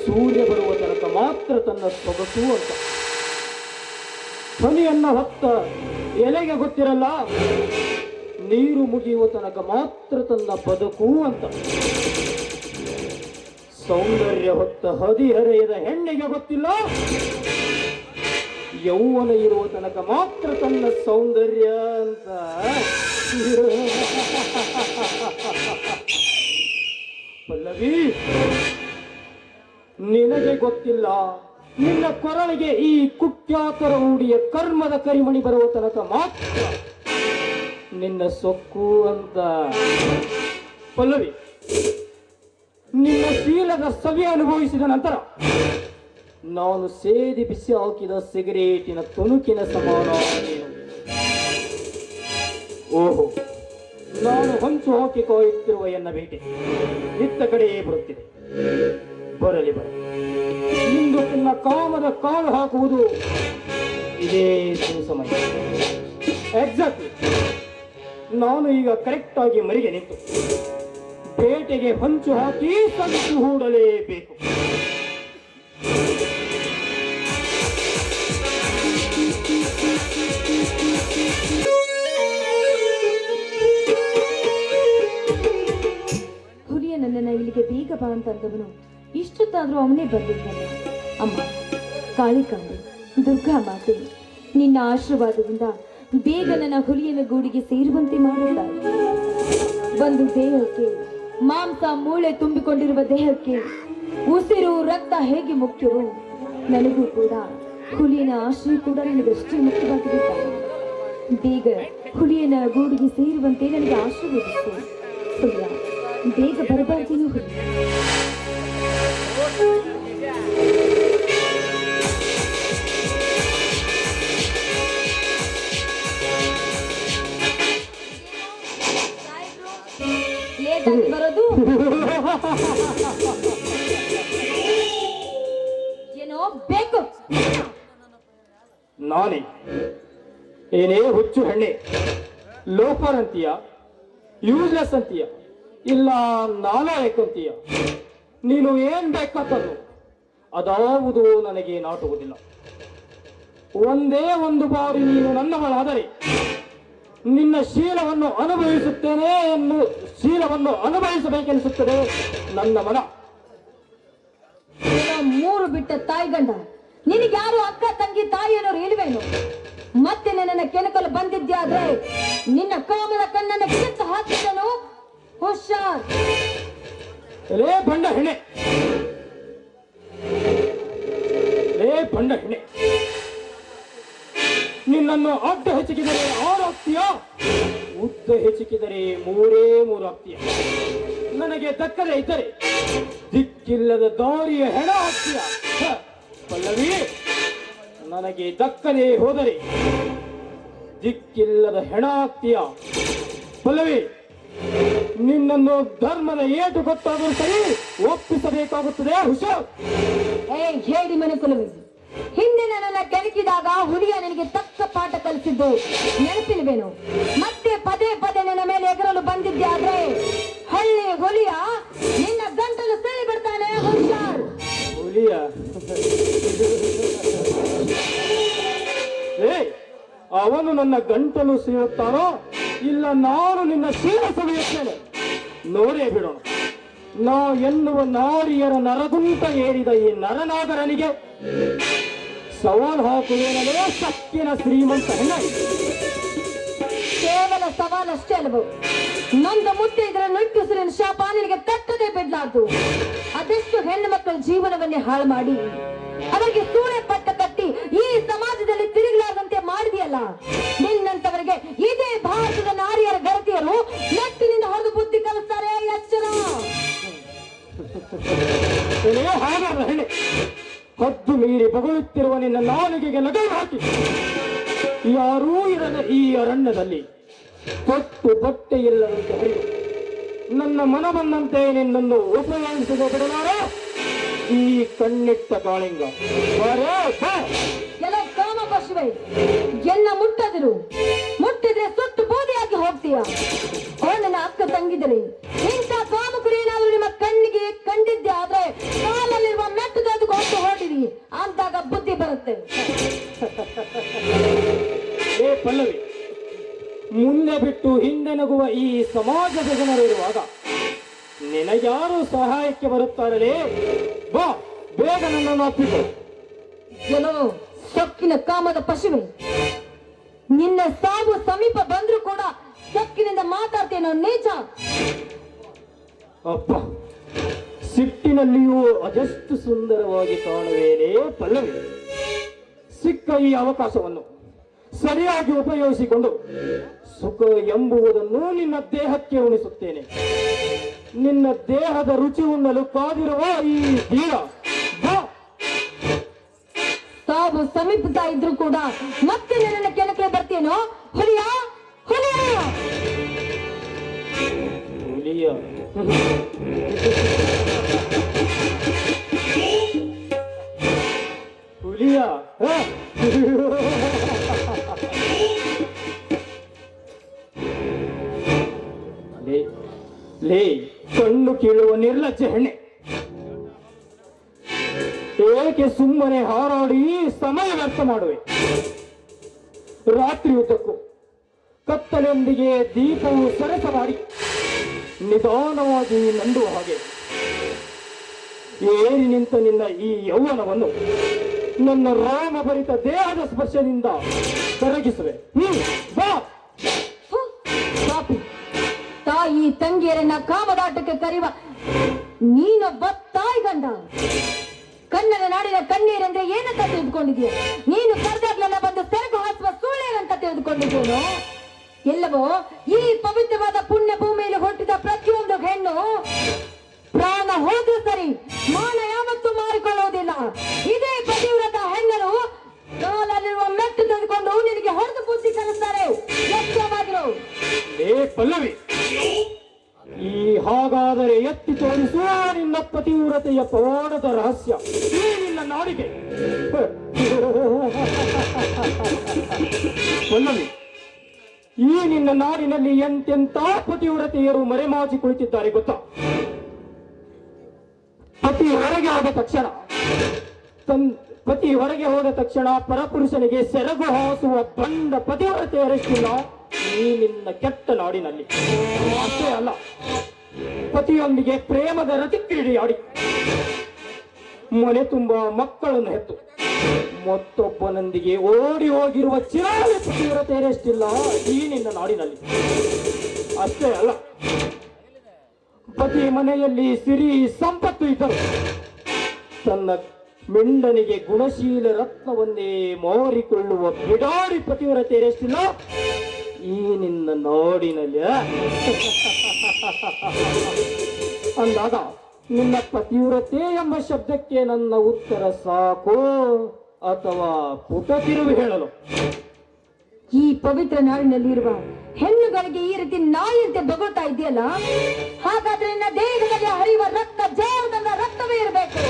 ಸೂರ್ಯ ಬರುವ ತನಕ ಮಾತ್ರ ತನ್ನ ಸೊಗಸು ಅಂತ. ಹನಿಯನ್ನ ಹೊತ್ತ ಎಲೆಗೆ ಗೊತ್ತಿರಲ್ಲ ನೀರು ಮುಗಿಯುವ ತನಕ ಮಾತ್ರ ತನ್ನ ಬದುಕು ಅಂತ. ಸೌಂದರ್ಯ ಹೊತ್ತ ಹದಿಹರೆಯದ ಹೆಣ್ಣಿಗೆ ಗೊತ್ತಿಲ್ಲ ಯೌವನ ಇರುವ ತನಕ ಮಾತ್ರ ತನ್ನ ಸೌಂದರ್ಯ ಅಂತ. ಪಲ್ಲವಿ, ನಿನಗೆ ಗೊತ್ತಿಲ್ಲ ನಿನ್ನ ಕೊರಳಿಗೆ ಈ ಕುಖ್ಯಾತರ ರೂಢಿಯ ಕರ್ಮದ ಕರಿಮಣಿ ಬರುವ ತನಕ ಮಾತ್ರ ನಿನ್ನ ಸೊಕ್ಕು ಅಂತ. ಪಲ್ಲವಿ, ನಿನ್ನ ಶೀಲದ ಸವಿ ಅನುಭವಿಸಿದ ನಂತರ ನಾನು ಸೇದಿ ಬಿಸಿ ಹಾಕಿದ ಸಿಗರೇಟಿನ ತುಣುಕಿನ ಸಮಾನ ನೀನು. ಓಹೋ, ನಾನು ಹೊಂಚು ಹಾಕಿ ಕಾಯುತ್ತಿರುವ ಎನ್ನ ಬೇಟೆ ಇತ್ತ ಕಡೆಯೇ ಬರುತ್ತಿದೆ. ಬರಲಿ ಬರಲಿ, ಇಂದು ನಿನ್ನ ಕಾಮದ ಕಾಲು ಹಾಕುವುದು ಇದೇ ಸಮಯ. ಎಕ್ಸಾಕ್ಟ್ಲಿ, ನಾನು ಈಗ ಕರೆಕ್ಟ್ ಆಗಿ ಮರಿಗೆ ನಿಂತು ಬೇಟೆಗೆ ಹೊಂಚು ಹಾಕಿ ಸಂಚು ಹೂಡಲೇಬೇಕು. ಹುಲಿಯ ನನ್ನನ್ನ ಇಲ್ಲಿಗೆ ಬೇಗ ಬಾ ಅಂತಂದವನು ಇಷ್ಟೊತ್ತಾದ್ರೂ ಅವನೇ ಬಂದಿದ್ದಾನೆ. ಅಮ್ಮ ಕಾಳಿಕಾಂಬೆ, ದುರ್ಗಾ ಮಾತೆ, ನಿನ್ನ ಆಶೀರ್ವಾದದಿಂದ ಬೇಗ ನನ್ನ ಹುಲಿಯನ ಗೂಡಿಗೆ ಸೇರುವಂತೆ ಮಾಡುತ್ತಾರೆ. ಒಂದು ದೇಹಕ್ಕೆ ಮಾಂಸ ಮೂಳೆ ತುಂಬಿಕೊಂಡಿರುವ ದೇಹಕ್ಕೆ ಉಸಿರು ರಕ್ತ ಹೇಗೆ ಮುಖ್ಯವೋ ನನಗೂ ಕೂಡ ಹುಲಿಯನ ಆಶ್ರಯ ಕೂಡ ನನಗಷ್ಟೇ ಮುಖ್ಯವಾಗಿರುತ್ತಾರೆ. ಬೇಗ ಹುಲಿಯನ ಗೂಡಿಗೆ ಸೇರುವಂತೆ ನನಗೆ ಆಶೀರ್ವದಿಸು. ಹುಲಿಯ ಬೇಗ ಬರಬಾರ್ದೇನು ಹುಲಿ. ಲೇಟ್ ಆಗಿ ಬರೋದು ಏನೋ ಬೇಕು. ನಾನೇ ಏನೇ ಹುಚ್ಚು ಹೆಣ್ಣೆ, ಲೋಫರ್ ಅಂತೀಯ, ಯೂಸ್ಲೆಸ್ ಅಂತೀಯ, ಇಲ್ಲ ನಾಲಾಯಕ್ ಅಂತೀಯ, ನೀನು ಏನ್ ಬೇಕಂತದ್ದು ಅದಾವುದು ನನಗೆ ನಾಟುವುದಿಲ್ಲ. ಒಂದೇ ಒಂದು ಬಾರಿ ನೀನು ನನ್ನವಳಾದರೆ ನಿನ್ನ ಶೀಲವನ್ನು ಅನುಭವಿಸಬೇಕೆನಿಸುತ್ತದೆ ನನ್ನ ಮನ. ಮೂರು ಬಿಟ್ಟ ತಾಯಿ ಗಂಡ, ನಿನಗ್ಯಾರು ಅಕ್ಕ ತಂಗಿ ತಾಯಿ ಅನ್ನೋರು ಇಲ್ವೇನು? ಮತ್ತೆ ನನ್ನ ಕೆಣಕಲು ಬಂದಿದ್ಯಾದ್ರೆ ನಿನ್ನ ಕಾಮದ ಕಣ್ಣನ್ನು ಕಿತ್ತು ಹಾಕಿದನು. ಹುಷಾರ್. ಲೇ ಬಂಡ ಹೆಣೆ, ಲೇ ಬಂಡ ಹೆಣೆ, ನಿನ್ನನ್ನು ಅಡ್ಡ ಹೆಚ್ಚಿಕಿದರೆ 6 ಆಗ್ತೀಯ, ಉದ್ದ ಹೆಚ್ಚಿಕಿದರೆ 3 ಆಗ್ತೀಯ. ನನಗೆ ದಕ್ಕದೇ ಇದ್ದರೆ ದಿಕ್ಕಿಲ್ಲದ ದಾರಿಯ ಹೆಣ ಆಗ್ತೀಯ. ಪಲ್ಲವಿ, ನನಗೆ ದಕ್ಕದೇ ಹೋದರೆ ದಿಕ್ಕಿಲ್ಲದ ಹೆಣ ಆಗ್ತೀಯ. ಪಲ್ಲವಿ, ನಿನ್ನನ್ನು ಧರ್ಮದ ಏಟು ಗೊತ್ತಾದರೂ ಸರಿ ಒಪ್ಪಿಸಬೇಕಾಗುತ್ತದೆ. ಹುಷಾರ್. ಹೇಳಿ ಮನೆ ಕುಲವಿ, ಹಿಂದೆ ನನ್ನನ್ನ ಕೆಣಕಿದಾಗ ಹುಲಿಯ ನಿನಗೆ ತಕ್ಕ ಪಾಠ ಕಲಿಸಿದ್ದು ನೆನಪಿಲ್ವೇನು? ಮತ್ತೆ ಪದೇ ಪದೇ ನನ್ನ ಮೇಲೆ ಎಗರಲು ಬಂದಿದ್ದೆ ಆದ್ರೆ ಹಳ್ಳಿ ಹುಲಿಯ ನಿನ್ನ ಗಂಟಲು ಸೇರಿ ಬಿಡ್ತಾನೆ. ಹುಷಾರ್. ಹುಲಿಯ ಅವನು ನನ್ನ ಗಂಟಲು ಸೀಳುತ್ತಾನೋ ಇಲ್ಲ ನಾನು ನಿನ್ನ ಶೀಲ ಸವಿಯುತ್ತೇನೆ, ನೋಡೇ ಬಿಡೋಣ. ನಾ ಎನ್ನುವ ನಾರಿಯರ ನರಗುಂಟ ಏರಿದ ಈ ನರನಾಗರನಿಗೆ ಸವಾಲು ಹಾಕುವುದೇನಲೇ ಸಕ್ಕಿನ ಶ್ರೀಮಂತ ಹೆಣ್ಣ. ಕೇವಲ ಸವಾಲಷ್ಟೇ ಅಲ್ವೋ, ನೊಂದ ಮುದ್ದೆ ಇದರ ನುಟ್ಟುಸಿರಿನ ಶಾಪ ನಿನಗೆ ತಟ್ಟದೆ ಬಿಡ್ಲಾರ್ದು. ಅದೆಷ್ಟು ಹೆಣ್ಣು ಮಕ್ಕಳ ಜೀವನವನ್ನೇ ಹಾಳು ಮಾಡಿ ಅವರಿಗೆ ಸೂಳೆ ಪಟ್ಟ ಕಟ್ಟಿ ಈ ಸಮಾಜದಲ್ಲಿ ತಿರುಗಲಾರದಂತೆ ಮಾಡಿದೆಯಲ್ಲ. ನಿನ್ನಂತವರಿಗೆ ಇದೇ ಭಾರತದ ನಾರಿಯರ ಗರತಿಯರು ನೆಟ್ಟಿನಿಂದ ಹೊಡೆದು ಬುದ್ಧಿ ಕಲಿಸ್ತಾರೆ. ಎಚ್ಚರ. ಹಾಗಾದ ಹೆಣ್ಣೆ, ಹದ್ದು ಮೀರಿ ಬಗಳುತ್ತಿರುವ ನಿನ್ನ ನಾಲಿಗೆಗೆ ಲಗಾಮ ಹಾಕಿ ಯಾರೂ ಇರದ ಈ ಅರಣ್ಯದಲ್ಲಿ ತೊಟ್ಟು ಬಟ್ಟೆ ಇಲ್ಲದಂತೆ ಹರಿದು ನನ್ನ ಮನ ಬಂದಂತೆ ನಿನ್ನನ್ನು ಉಪಯೋಗಿಸದೆ ಬಿಡಲಾರೆ ಈ ಕಣ್ಣಿಟ್ಟ ಕಾಳಿಂಗ. ಎಲ್ಲ ಕಾಮ ಪಶುವೆ, ಎಲ್ಲ ಮುಟ್ಟದಿರು. ಮುಟ್ಟಿದ್ರೆ ಸುಟ್ಟು ಬೂದಿಯಾಗಿ ಹೋಗ್ತೀಯ. ನನ್ನ ಅಕ್ಕ ತಂಗಿದರೆ ಇಂಥ ಕಾಮಕರು ಏನಾದ್ರು ನಿಮ್ಮ ಕಣ್ಣಿಗೆ ಕಂಡಿದ್ದೆ ಆದ್ರೆ ಕಾಲಲ್ಲಿರುವ ಮೆಟ್ಟು ತೆಗೆದುಕೊಂಡು ಹೊರಟಿರಿ, ಅಂದಾಗ ಬುದ್ಧಿ ಬರುತ್ತೆ. ಏ ಪಲ್ಲವಿ, ಮುಂದೆ ಬಿಟ್ಟು ಹಿಂದೆ ನಗುವ ಈ ಸಮಾಜದ ಜನರಿರುವಾಗ ನಿನಗ್ಯಾರು ಸಹಾಯಕ್ಕೆ ಬರುತ್ತಾರಲೇ? ಬಾ, ಬೇಗ ನನ್ನನ್ನು ಅಪ್ಪಿಕೊ. ಏನೋ ಸೊಕ್ಕಿನ ಕಾಮದ ಪಶುವೆ, ನಿನ್ನ ಸಾವು ಸಮೀಪ ಬಂದ್ರೂ ಕೂಡ ಸೊಕ್ಕಿನಿಂದ ಮಾತಾಡ್ತೇನೋ ನೀಚ. ಅಪ್ಪ, ಸಿಟ್ಟಿನಲ್ಲಿಯೂ ಅದೆಷ್ಟು ಸುಂದರವಾಗಿ ಕಾಣುವೇನೇ ಪಲ್ಲವಿ. ಸಿಕ್ಕ ಈ ಅವಕಾಶವನ್ನು ಸರಿಯಾಗಿ ಉಪಯೋಗಿಸಿಕೊಂಡು ಸುಖ ಎಂಬುವುದನ್ನು ನಿನ್ನ ದೇಹಕ್ಕೆ ಉಣಿಸುತ್ತೇನೆ. ನಿನ್ನ ದೇಹದ ರುಚಿ ಉಣ್ಣಲು ಕಾದಿರುವ ಈ ಧೀರ ಬಾ. ಸಾವು ಸಮೀಪಿಸ್ತಾ ಇದ್ರು ಕೂಡ ಮತ್ತೆ ನನ್ನ ಕೆಳಕ್ಕೆ ಬರ್ತೇನೋ ಹುಲಿಯ ಹುಲಿಯ ಹುಲಿಯ. ಹುಲಿಯ ಲೇ, ಕಣ್ಣು ಕೀಳುವ ನಿರ್ಲಜ್ಜ ಹೆಣ್ಣೆ, ಏಕೆ ಸುಮ್ಮನೆ ಹಾರಾಡಿ ಸಮಯ ವ್ಯರ್ಥ ಮಾಡುವೆ? ರಾತ್ರಿ ಉದ್ದಕ್ಕೂ ಕತ್ತಲೆಯೊಂದಿಗೆ ದೀಪವು ಸರಸ ಮಾಡಿ ನಿಧಾನವಾಗಿ ನಂದುವ ಹಾಗೆ ಏರಿ ನಿಂತ ನಿನ್ನ ಈ ಯೌವನವನ್ನು ನನ್ನ ರಾಮಭರಿತ ದೇಹದ ಸ್ಪರ್ಶದಿಂದ ಕರಗಿಸುವೆ. ಬಾ. ಪಾಪಿ, ತಾಯಿ ತಂಗಿಯರನ್ನ ಕಾಮದಾಟಕ್ಕೆ ಕರೆಯುವ ನೀನೊಬ್ಬ ತಾಯಿ ಗಂಡ. ಕನ್ನಡ ನಾಡಿನ ಕಣ್ಣೀರೆಂದ್ರೆ ಏನಂತ ತಿಳಿದುಕೊಂಡಿದೀಯ? ನೀನು ಕರ್ದಾಗ್ಲೆಲ್ಲ ಬಂದು ಸೆರಗು ಹಾಸುವ ಸುಳ್ಳೇನಂತ ತಿಳಿದುಕೊಂಡಿದ್ದೇನು? ಎಲ್ಲವೋ ಈ ಪವಿತ್ರವಾದ ಪುಣ್ಯ ಭೂಮಿಯಲ್ಲಿ ಹುಟ್ಟಿದ ಪ್ರತಿಯೊಂದು ಹೆಣ್ಣು ಪ್ರಾಣ ಹೋದ್ರೂ ಸರಿ ಮಾನ ಯಾವತ್ತೂ ಮಾರಿಕೊಳ್ಳುವುದಿಲ್ಲ. ಇದೇ ಪತಿವ್ರತ ಹೆಣ್ಣರು ಕಾಲಲ್ಲಿರುವ ಮೆಟ್ಟು ತೆಗೆದುಕೊಂಡು ನಿನಗೆ ಹೊಡೆದು ಬುದ್ಧಿ ಕಲಿಸ್ತಾರೆ. ಎಚ್ಚರವಾಗಿರು. ಏ ಪಲ್ಲವಿ, ಈ ಹಾಗಾದರೆ ಎತ್ತಿ ತೋರಿಸುವ ನಿನ್ನ ಪತಿವ್ರತೆಯ ಪವಾಡದ ರಹಸ್ಯ ಈ ನಿನ್ನ ನಾಡಿಗೆ. ಪಲ್ಲವಿ, ಈ ನಿನ್ನ ನಾಡಿನಲ್ಲಿ ಎಂತೆಂಥ ಪತಿವ್ರತೆಯರು ಮರೆಮಾಚಿ ಕುಳಿತಿದ್ದಾರೆ ಗೊತ್ತಾ? ಪತಿ ಹೊರಗೆ ಹೋದ ತಕ್ಷಣ ಪರಪುರುಷನಿಗೆ ಸೆರಗು ಹಾಸುವ ಬಂಡ ಪತಿವ್ರತೆಯರಷ್ಟಿಲ್ಲ ಈ ನಿನ್ನ ಕೆಟ್ಟ ನಾಡಿನಲ್ಲಿ. ಅಷ್ಟೇ ಅಲ್ಲ, ಪತಿಯೊಂದಿಗೆ ಪ್ರೇಮದ ರತಿಕ್ರೀಡೆಯಾಡಿ ಮನೆ ತುಂಬ ಮಕ್ಕಳನ್ನು ಹೆತ್ತು ಮತ್ತೊಬ್ಬನೊಂದಿಗೆ ಓಡಿ ಹೋಗಿರುವ ಚಿರಾಳಿ ಪತಿವ್ರತೆಯರಷ್ಟಿಲ್ಲ ಈ ನಿನ್ನ ನಾಡಿನಲ್ಲಿ. ಅಷ್ಟೇ ಅಲ್ಲ, ಪತಿ ಮನೆಯಲ್ಲಿ ಸಿರಿ ಸಂಪತ್ತು ಇದ್ದರು ತನ್ನ ಮಿಂಡನಿಗೆ ಗುಣಶೀಲ ರತ್ನವನ್ನೇ ಮಾರಿಕೊಳ್ಳುವ ಬಿಡಾಡಿ ಪತಿವ್ರತೆಯರಷ್ಟಿಲ್ಲ ಈ ನಿನ್ನ ನಾಡಿನಲ್ಲಿ. ಅಂದಾಗ ನಿನ್ನ ಪತಿವ್ರತೆ ಎಂಬ ಶಬ್ದಕ್ಕೆ ನನ್ನ ಉತ್ತರ ಸಾಕೋ ಅಥವಾ ಪುಟ ತಿರುವಿ ಹೇಳಲು? ಈ ಪವಿತ್ರ ನಾಡಿನಲ್ಲಿರುವ ಹೆಣ್ಣುಗಳಿಗೆ ಈ ರೀತಿ ನಾಯಿಯಂತೆ ಬಗೊಳ್ತಾ ಇದೆಯಲ್ಲ, ಹಾಗಾದ್ರೆ ನನ್ನ ದೇಹದಲ್ಲಿ ಹರಿಯುವ ರಕ್ತ ಜೀವನದ ರಕ್ತವೇ ಇರಬೇಕು.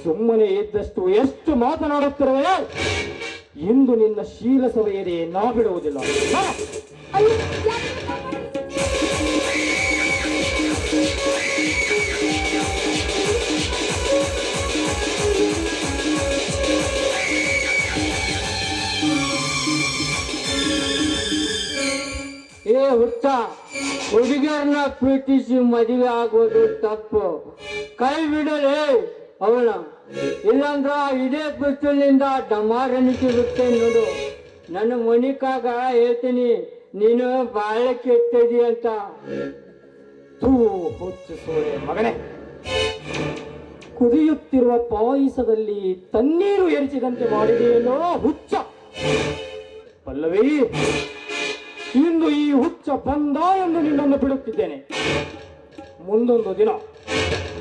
ಸುಮ್ಮನೆ ಇದ್ದಷ್ಟು ಎಷ್ಟು ಮಾತನಾಡುತ್ತಿರುವೆ. ಇಂದು ನಿನ್ನ ಶೀಲ ಸಭೆಯದೇ ನಾ ಬಿಡುವುದಿಲ್ಲ. ಅಯ್ಯೋ, ಏ ಹುಚ್ಚ, ಹುಡುಗಿಯರನ್ನ ಪ್ರೀತಿಸಿ ಮದುವೆ ಆಗೋದು ತಪ್ಪು. ಕೈ ಬಿಡಲೇ ಅವಳ, ಇಲ್ಲಾಂದ್ರ ಇದೇ ಪಿಸ್ತೂಲಿಂದ ಡಮಾರಣಿಸಿ ಬಿಡ್ತೆ ನೋಡು. ನನ್ನ ಮನಿಕಾಗ ಹೇಳ್ತೀನಿ, ನೀನು ಬಾಳ ಕೆಟ್ಟದಿ ಅಂತ. ತೂ ಹುಚ್ಚು ಸೋರೆ ಮಗನೇ, ಕುದಿಯುತ್ತಿರುವ ಪಾಯಸದಲ್ಲಿ ತಣ್ಣೀರು ಎರಚಿದಂತೆ ಮಾಡಿದೆಯೇನೋ ಹುಚ್ಚ. ಪಲ್ಲವಿ, ಇಂದು ಈ ಹುಚ್ಚ ಬಂದ ಎಂದು ನಿನ್ನನ್ನು ಬಿಡುತ್ತಿದ್ದೇನೆ. ಮುಂದೊಂದು ದಿನ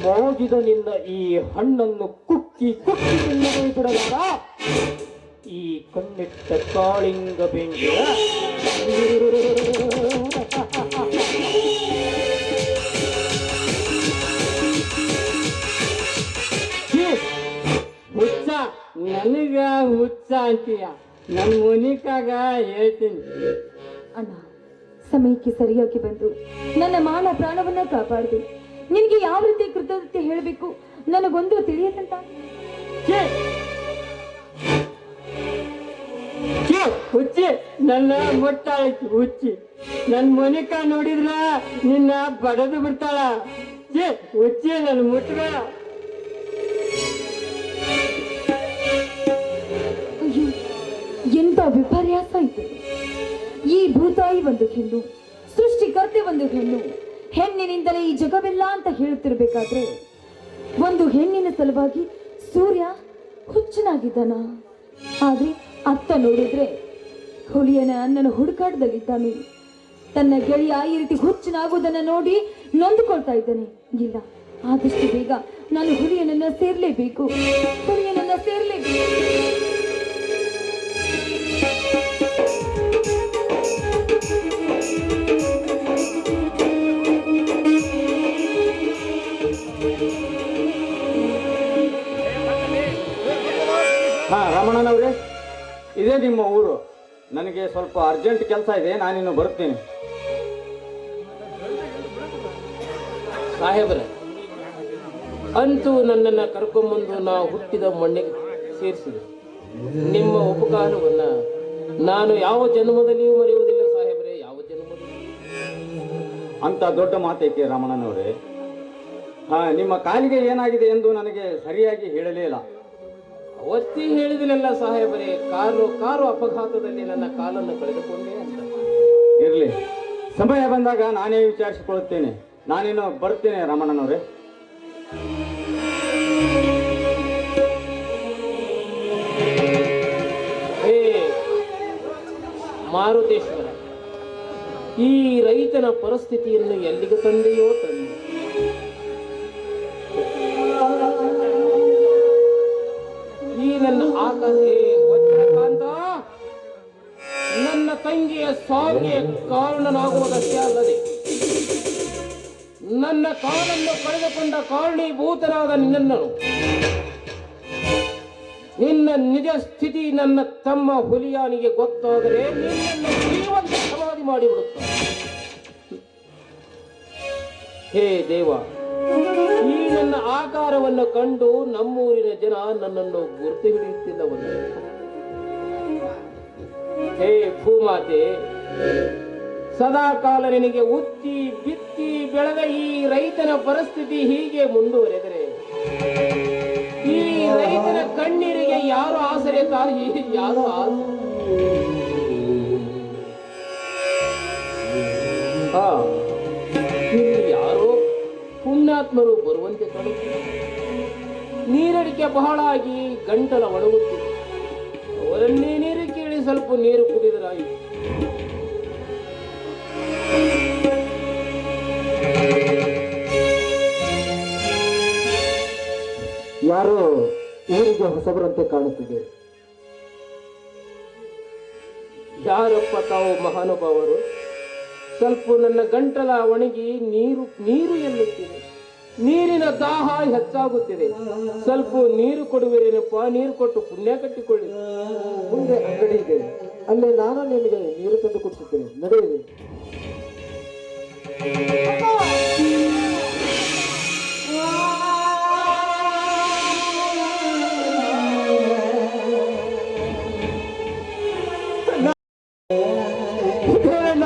ಮೋಗಿದ ನಿನ್ನ ಈ ಹಣ್ಣನ್ನು ಕುಕ್ಕಿ ಕುಕ್ಕಿ ತಿನ್ನಲು ಬಿಡಲಾರ. ಈ ಕಣ್ಣಿಟ್ಟ ಕಾಳಿಂಗ ಬೆಂಕಿಯ ಹುಚ್ಚ, ನನಗ ಹುಚ್ಚ ಅಂತೀಯ. ನನ್ನ ಮನಿಕಾಗ ಹೇಳ್ತೀನಿ. ಅಣ್ಣ, ಸಮಯಕ್ಕೆ ಸರಿಯಾಗಿ ಬಂದು ನನ್ನ ಮಾನ ಪ್ರಾಣವನ್ನ ಕಾಪಾಡಿದೆ. ನಿನಗೆ ಯಾವ ರೀತಿ ಕೃತಜ್ಞತೆ ಹೇಳಬೇಕು ನನಗೊಂದು ತಿಳಿಯದಂತ. ಹುಚ್ಚಿ, ನನ್ನ ಮುಟ್ಟಾಳಕಿ ಹುಚ್ಚಿ. ನನ್ನ ಮನಿಕ ನೋಡಿದ್ರ ನಿನ್ನ ಬಡದು ಬಿಡ್ತಾಳ. ಹುಚ್ಚಿ, ನನ್ನ ಮುಟ್ಟಬೇಡ. ಅಯ್ಯೋ, ಎಂತ ವಿಪರ್ಯಾಸ ಇದು. ಈ ಭೂತಾಯಿ ಒಂದು ಹೆಣ್ಣು, ಸೃಷ್ಟಿಕರ್ತೆ ಒಂದು ಹೆಣ್ಣು. ಹೆಣ್ಣಿನಿಂದಲೇ ಈ ಜಗವೆಲ್ಲ ಅಂತ ಹೇಳುತ್ತಿರ್ಬೇಕಾದ್ರೆ ಒಂದು ಹೆಣ್ಣಿನ ಸಲುವಾಗಿ ಸೂರ್ಯ ಹುಚ್ಚನಾಗಿದ್ದಾನ. ಆದ್ರೆ ಅತ್ತ ನೋಡಿದ್ರೆ ಹುಲಿಯನ ನನ್ನ ಹುಡುಕಾಟದಲ್ಲಿದ್ದಾನೆ. ತನ್ನ ಗೆಳೆಯ ಈ ರೀತಿ ಹುಚ್ಚನಾಗುವುದನ್ನ ನೋಡಿ ನೊಂದುಕೊಳ್ತಾ ಇದ್ದಾನೆ. ಇಲ್ಲ, ಆದಷ್ಟು ಬೇಗ ನಾನು ಹುಲಿಯನನ್ನ ಸೇರ್ಲೇಬೇಕು, ಹುಲಿಯನನ್ನ ಸೇರ್ಲೇಬೇಕು. ಹಾ, ರಮಣನವ್ರೆ, ಇದೇ ನಿಮ್ಮ ಊರು. ನನಗೆ ಸ್ವಲ್ಪ ಅರ್ಜೆಂಟ್ ಕೆಲಸ ಇದೆ, ನಾನಿನ್ನು ಬರ್ತೀನಿ. ಸಾಹೇಬರ, ಅಂತೂ ನನ್ನನ್ನು ಕರ್ಕೊಂಬಂದು ನಾವು ಹುಟ್ಟಿದ ಮಣ್ಣಿಗೆ ಸೇರಿಸಿದೆ. ನಿಮ್ಮ ಉಪಕಾರವನ್ನು ನಾನು ಯಾವ ಜನ್ಮದಲ್ಲಿಯೂ ಮರೆಯುವುದಿಲ್ಲ ಸಾಹೇಬರೇ, ಯಾವ ಜನ್ಮದಲ್ಲಿಯೂ. ಅಂತ ದೊಡ್ಡ ಮಾತೈತಿ ರಮಣನವರೇ. ನಿಮ್ಮ ಕಾಲಿಗೆ ಏನಾಗಿದೆ ಎಂದು ನನಗೆ ಸರಿಯಾಗಿ ಹೇಳಲೇ ಇಲ್ಲ. ಅವತ್ತೇ ಹೇಳಿದಿಲ್ಲ ಸಾಹೇಬರೇ, ಕಾರು ಅಪಘಾತದಲ್ಲಿ ನನ್ನ ಕಾಲನ್ನು ಕಳೆದುಕೊಂಡೆ ಅಂತ. ಇರಲಿ, ಸಮಯ ಬಂದಾಗ ನಾನೇ ವಿಚಾರಿಸಿಕೊಳ್ಳುತ್ತೇನೆ. ನಾನೇನು ಬರ್ತೇನೆ ರಮಣನವರೇ. ಹೇ ಮಾರುತೇಶ್ವರ, ಈ ರೈತನ ಪರಿಸ್ಥಿತಿಯನ್ನು ಎಲ್ಲಿಗೆ ತಂದೆಯೋ ತಂದೆ. ಈ ನನ್ನ ವಜ್ರಕಾಂತ ನನ್ನ ತಂಗಿಯ ಸಾವಿಗೆ ಕಾರಣನಾಗುವುದಷ್ಟೇ ಅಲ್ಲದೆ ನನ್ನ ಕಾಲನ್ನು ಕಳೆದುಕೊಂಡ ಕಾರಣೀಭೂತನಾದ ನಿನ್ನ ನಿಜ ಸ್ಥಿತಿ ನನ್ನ ತಮ್ಮ ಹುಲಿಯಾನಿಗೆ ಗೊತ್ತಾದರೆ ನಿನ್ನನ್ನು ಜೀವಂತ ಸಮಾಧಿ ಮಾಡಿಬಿಡುತ್ತಾನೆ. ಹೇ ದೇವ, ಈ ನನ್ನ ಆಕಾರವನ್ನು ಕಂಡು ನಮ್ಮೂರಿನ ಜನ ನನ್ನನ್ನು ಗುರುತು ಹಿಡಿಯುತ್ತಿಲ್ಲವಲ್ಲ. ಹೇ ಭೂಮಾತೆ, ಸದಾ ಕಾಲ ನಿನಗೆ ಉತ್ತಿ ಬಿತ್ತಿ ಬೆಳೆದ ಈ ರೈತನ ಪರಿಸ್ಥಿತಿ ಹೀಗೆ ಮುಂದುವರೆದರೆ ಈ ರೈತನ ಕಣ್ಣೀರಿಗೆ ಯಾರು ಆಸರೆ ತಾಯಿ, ಯಾರು ಇಲ್ಲಿ ಯಾರೋ ಪುಣ್ಯಾತ್ಮರು ಬರುವಂತೆ ಕಾಣುತ್ತಿದೆ. ನೀರಡಿಕೆ ಬಹಳ ಆಗಿ ಗಂಟಲ ಒಣಗುತ್ತಿದೆ. ಅವರನ್ನೇ ನೀರು ಕೇಳಿ ಸ್ವಲ್ಪ ನೀರು ಕುಡಿದರಾಯಿತು. ಯಾರೋ ಊರಿಗೆ ಹೊಸಬರಂತೆ ಕಾಣುತ್ತಿದೆ. ಯಾರಪ್ಪ ತಾವು ಮಹಾನುಭಾವರು? ಸ್ವಲ್ಪ ನನ್ನ ಗಂಟಲ ಒಣಗಿ ನೀರು ನೀರು ಎನ್ನುತ್ತಿದೆ. ನೀರಿನ ದಾಹ ಹೆಚ್ಚಾಗುತ್ತಿದೆ. ಸ್ವಲ್ಪ ನೀರು ಕೊಡುವಿರೇನಪ್ಪ? ನೀರು ಕೊಟ್ಟು ಪುಣ್ಯ ಕಟ್ಟಿಕೊಳ್ಳಿ. ಮುಂದೆ ಅಂಗಡಿ ಇದೆ, ಅಲ್ಲೇ ನಾನು ನಿಮಗೆ ನೀರು ತಂದು ಕೊಡ್ತಿದ್ದೇನೆ, ನಡೆಯಿರಿ.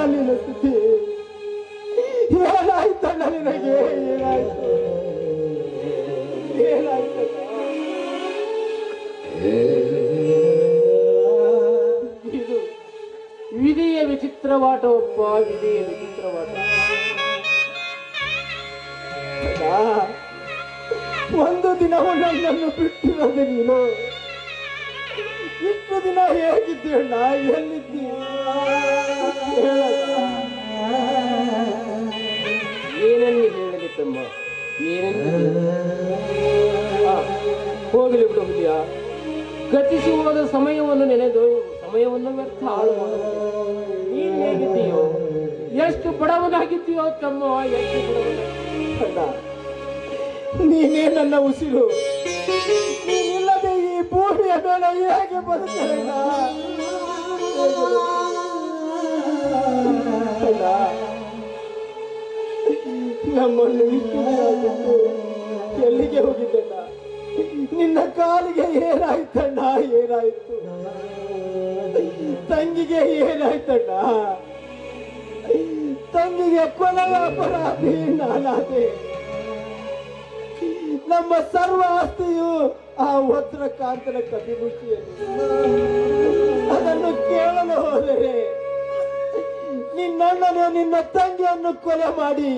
ನಿನ್ನ ಸ್ಥಿತಿ ಏನಾಯ್ತಣ್ಣ? ನಿನಗೆ ಏನಾಯ್ತು? ಏನಾಯ್ತಣ್ಣ? ಇದು ವಿಧಿಯ ವಿಚಿತ್ರವಾಟವಪ್ಪ, ವಿಧಿಯ ವಿಚಿತ್ರವಾಟ. ಒಂದು ದಿನವೂ ನನ್ನನ್ನು ಬಿಟ್ಟಿರೋದು ನೀನು. ಇಷ್ಟು ದಿನ ಹೇಗಿದ್ದೀಯಣ್ಣ? ಎಲ್ಲಿದ್ದೀ? ಏನನ್ನು ಹೇಳಲಿ ತಮ್ಮ, ಏನೆಂದು ಹೋಗಲಿ ಬಿಡು ಹುಲಿಯ. ಗತಿಸಿ ಹೋದ ಸಮಯವನ್ನು ನೆನೆದು ಸಮಯವನ್ನು ವ್ಯರ್ಥ ಹಾಳು ಮಾಡಬಹುದು. ನೀನ್ ಹೇಗಿದ್ದೀಯೋ? ಎಷ್ಟು ಬಡವನಾಗಿದ್ದೀಯೋ ತಮ್ಮ, ಎಷ್ಟು ಬಡವನಾಗಿದ್ದೀಯೋ. ನೀನೇ ನನ್ನ ಉಸಿರು. ನೀನಿಲ್ಲದೆ ಈ ಭೂಮಿಯ ಮೇಲೆ ಹೇಗೆ ಬರುತ್ತೇನೆ? ನಮ್ಮನ್ನು ಇಟ್ಟು ಎಲ್ಲಿಗೆ ಹೋಗಿದ್ದಣ್ಣ? ನಿನ್ನ ಕಾಲಿಗೆ ಏನಾಯ್ತಣ್ಣ? ಏನಾಯ್ತು? ತಂಗಿಗೆ ಏನಾಯ್ತಣ್ಣ? ತಂಗಿಗೆ ಕೊಲೆಯ ಅಪರಾಧಿ ನಾನಾದೆ. ನಮ್ಮ ಸರ್ವ ಆಸ್ತಿಯು ಆ ವಜ್ರಕಾಂತನ ಕಪಿಮುಷ್ಟಿಯಲ್ಲಿ. ಅದನ್ನು ಕೇಳಲು ಹೋದರೆ ನಿನ್ನಣ್ಣನು ನಿನ್ನ ತಂಗಿಯನ್ನು ಕೊಲೆ ಮಾಡಿ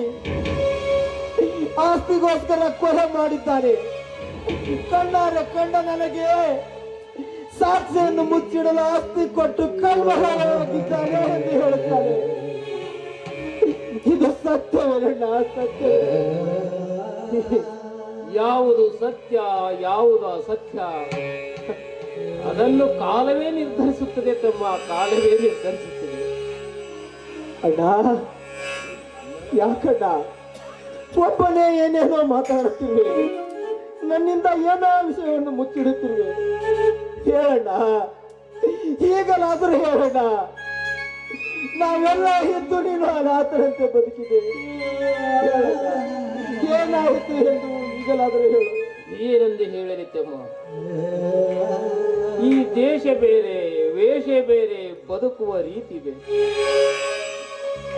ಆಸ್ತಿಗೋಸ್ಕರ ಕೊಲೆ ಮಾಡಿದ್ದಾನೆ. ಕಣ್ಣಾರೆ ಕಂಡ ನನಗೆ ಸಾಕ್ಷಿಯನ್ನು ಮುಚ್ಚಿಡಲು ಆಸ್ತಿ ಕೊಟ್ಟು ಕಳ್ವರಾಗಿದ್ದಾನೆ ಎಂದು ಹೇಳುತ್ತಾನೆ. ಇದು ಸತ್ಯವಲ್ಲ? ಸತ್ಯ. ಯಾವುದು ಸತ್ಯ, ಯಾವುದು ಅಸತ್ಯ ಅದನ್ನು ಕಾಲವೇ ನಿರ್ಧರಿಸುತ್ತದೆ ತಮ್ಮ, ಕಾಲವೇ ನಿರ್ಧರಿಸುತ್ತದೆ. ಅಣ್ಣ, ಯಾಕಣ್ಣ ಒಬ್ಬನೇ ಏನೇನೋ ಮಾತಾಡುತ್ತಿರುವೆ? ನನ್ನಿಂದ ಏನೋ ವಿಷಯವನ್ನು ಮುಚ್ಚಿಡುತ್ತಿರುವೆ. ಹೇಳಣ್ಣ, ಈಗಲಾದರೂ ಹೇಳಣ್ಣ. ನಾವೆಲ್ಲ ಇದ್ದು ನೀನು ಅನಾಥರಂತೆ ಬದುಕಿದ್ದೇವೆ. ಏನಾಯಿತು ಎಂದು ಈಗಲಾದರೂ ಹೇಳು. ಏನೆಂದು ಹೇಳಲಿ ತಮ್ಮ, ಈ ದೇಶ ಬೇರೆ, ವೇಷ ಬೇರೆ, ಬದುಕುವ ರೀತಿ ಬೇರೆ.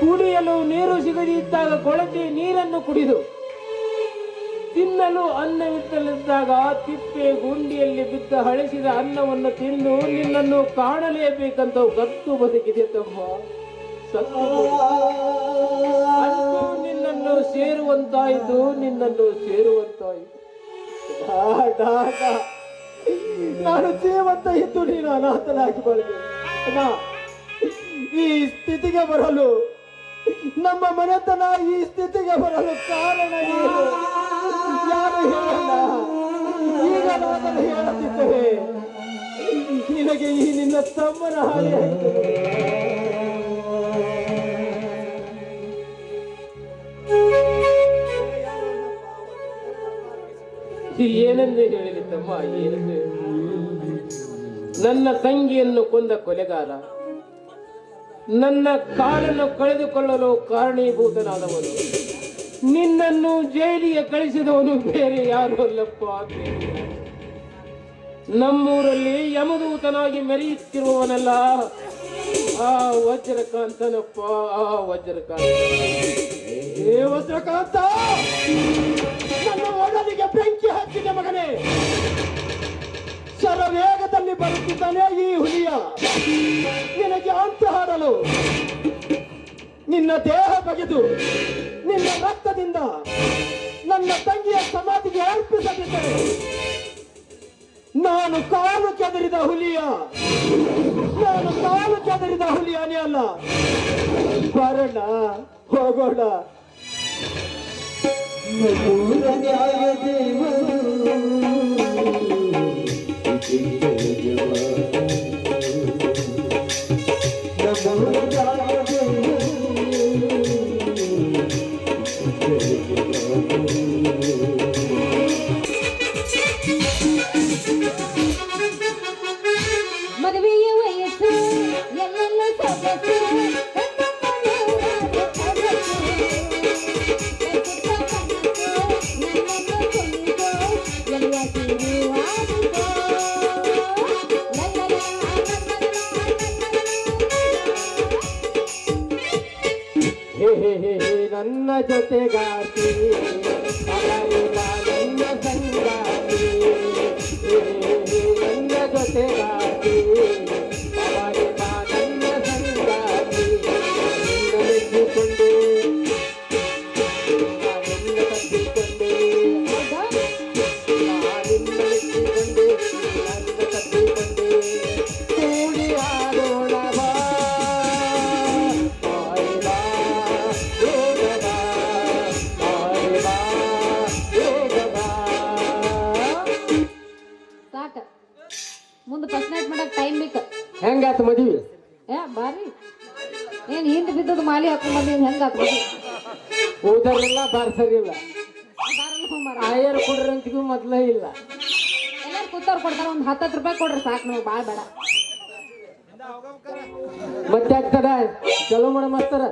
ಕುಡಿಯಲು ನೀರು ಸಿಗದಿದ್ದಾಗ ಕೊಳಚೆ ನೀರನ್ನು ಕುಡಿದು, ತಿನ್ನಲು ಅನ್ನವಿದ್ದಲಿದ್ದಾಗ ತಿಪ್ಪೆ ಗುಂಡಿಯಲ್ಲಿ ಬಿದ್ದ ಹಳಸಿದ ಅನ್ನವನ್ನು ತಿಂದು ನಿನ್ನನ್ನು ಕಾಣಲೇಬೇಕಂತ ಗತ್ತು ಬದುಕಿದೆ ತಮ್ಮ. ಸತ್ತು ನಿನ್ನನ್ನು ಸೇರುವಂತಾಯಿತು, ನಿನ್ನನ್ನು ಸೇರುವಂತಾಯಿತು. ನಾನು ಜೀವಂತ ಇದ್ದು ನೀನು ಅನಾಥನಾಗಿ ಬಳಿದೆ. ಈ ಸ್ಥಿತಿಗೆ ಬರಲು, ನಮ್ಮ ಮನೆತನ ಈ ಸ್ಥಿತಿಗೆ ಬರಲು ಕಾರಣ ಏನು? ಯಾರು ಹೇಳಲ್ಲ? ಈಗಲಾದರೂ ಹೇಳುತ್ತಿದ್ದೇವೆ. ನಿನಗೆ ಈ ನಿನ್ನ ತಮ್ಮನ ಹಾಗೆ ಏನೆಂದು ಹೇಳಲಿ ತಮ್ಮ, ಏನೆಂದು ಹೇಳಲಿ? ನನ್ನ ತಂಗಿಯನ್ನು ಕೊಂದ ಕೊಲೆಗಾರ, ನನ್ನ ಕಾಲನ್ನು ಕಳೆದುಕೊಳ್ಳಲು ಕಾರಣೀಭೂತನಾದವನು, ನಿನ್ನನ್ನು ಜೈಲಿಗೆ ಕಳಿಸಿದವನು ಬೇರೆ ಯಾರು ಅಲ್ಲಪ್ಪ. ನಮ್ಮೂರಲ್ಲಿ ಯಮದೂತನಾಗಿ ಮೆರೆಯುತ್ತಿರುವವನಲ್ಲ, ಆ ವಜ್ರಕಾಂತನಪ್ಪ, ಆ ವಜ್ರಕಾಂತ. ಏ ವಜ್ರಕಾಂತ, ನನ್ನ ಒಡಲಿಗೆ ಬೆಂಕಿ ಹಚ್ಚಿದ ಮಗನೇ. ಶರವೇಗದಲ್ಲಿ ಬರುತ್ತಿದ್ದಾನೆ ಈ ಹುಲಿಯ. ನಿನಗೆ ಅಂತ ಹಾಡಲು ನಿನ್ನ ದೇಹ ಬಗೆದು ನಿನ್ನ ರಕ್ತದಿಂದ ನನ್ನ ತಂಗಿಯ ಸಮಾಧಿಗೆ ಅರ್ಪಿಸದಿದ್ದರೆ ನಾನು ಕಾಲು ಕೆದರಿದ ಹುಲಿಯ, ನಾನು ಕಾಲು ಕೆದರಿದ ಹುಲಿಯನೇ ಅಲ್ಲ. ಬರೋಣ, ಹೋಗೋಣ. ನ್ಯಾಯ ದೇವರು ಮದುವೆಯ ವಯಸ್ಸು ಎಲ್ಲೆಲ್ಲ ಸೊಗಸು ಹೇ ಹೇ ಹೇ ಹೇ ನನ್ನ ಜೊತೆಗಾರ್ತಿ ಅವರಿಲ್ಲ ನನ್ನ ಸಂಗಾತಿ ಹೇ ಹೇ ಹೇ ನನ್ನ ಜೊತೆಗಾರ್ತಿ ಅವರಿಲ್ಲ ನನ್ನ ಸಂಗಾತಿ ನಿನ್ನ ಮೆಚ್ಚಿಕೊಂಡೆ ನಾನಿನ್ನ ತಪ್ಪಿಕೊಂಡೆ ನಾನಿನ್ನ ಮೆಚ್ಚಿಕೊಂಡೆ ನನ್ನ ತಪ್ಪಿಕೊಂಡೆ ಕೂಡಿ ಆಡೋಣ ಬಾ ಸಾಕ ಮುಂದೆ ಫಸ್ಟ್ ನೈಟ್ ಮಾಡಕ್ ಟೈಮ್ ಬೇಕು. ಹೆಂಗಾತು ಮದುವೆ? ಏ ಬಾರಿ ಏನ್ ಹಿಂದೆ ಬಿದ್ದದ ಮಾಲಿ ಹಾಕೊಂಡ್ ಬಂದಿನ್ ಹೆಂಗಾತ್ ಮದ್ವಿ? ಓದರಿಲ್ಲ ಬಾರ್ಸರಿಲ್ಲ ಬಾರಲ್ಲ ಹೋಗ್ಮಾರ. ಆಯರ್ ಕೊಡ್ರಂತಿಗೂ ಮೊದ್ಲೇ ಇಲ್ಲ. ಎಲ್ಲಾರು ಕೂತವ್ರು ಕೊಡ್ತಾರ ಒಂದ್ 10 ರೂಪಾಯಿ ಕೊಡ್ರಿ ಸಾಕು, ನಾವು ಬಾಳ್ ಬೇಡ. ಮತ್ತೆ ಆಗ್ತಾರ ಚಲೋ ಮಾಡ ಮಾಸ್ತರ.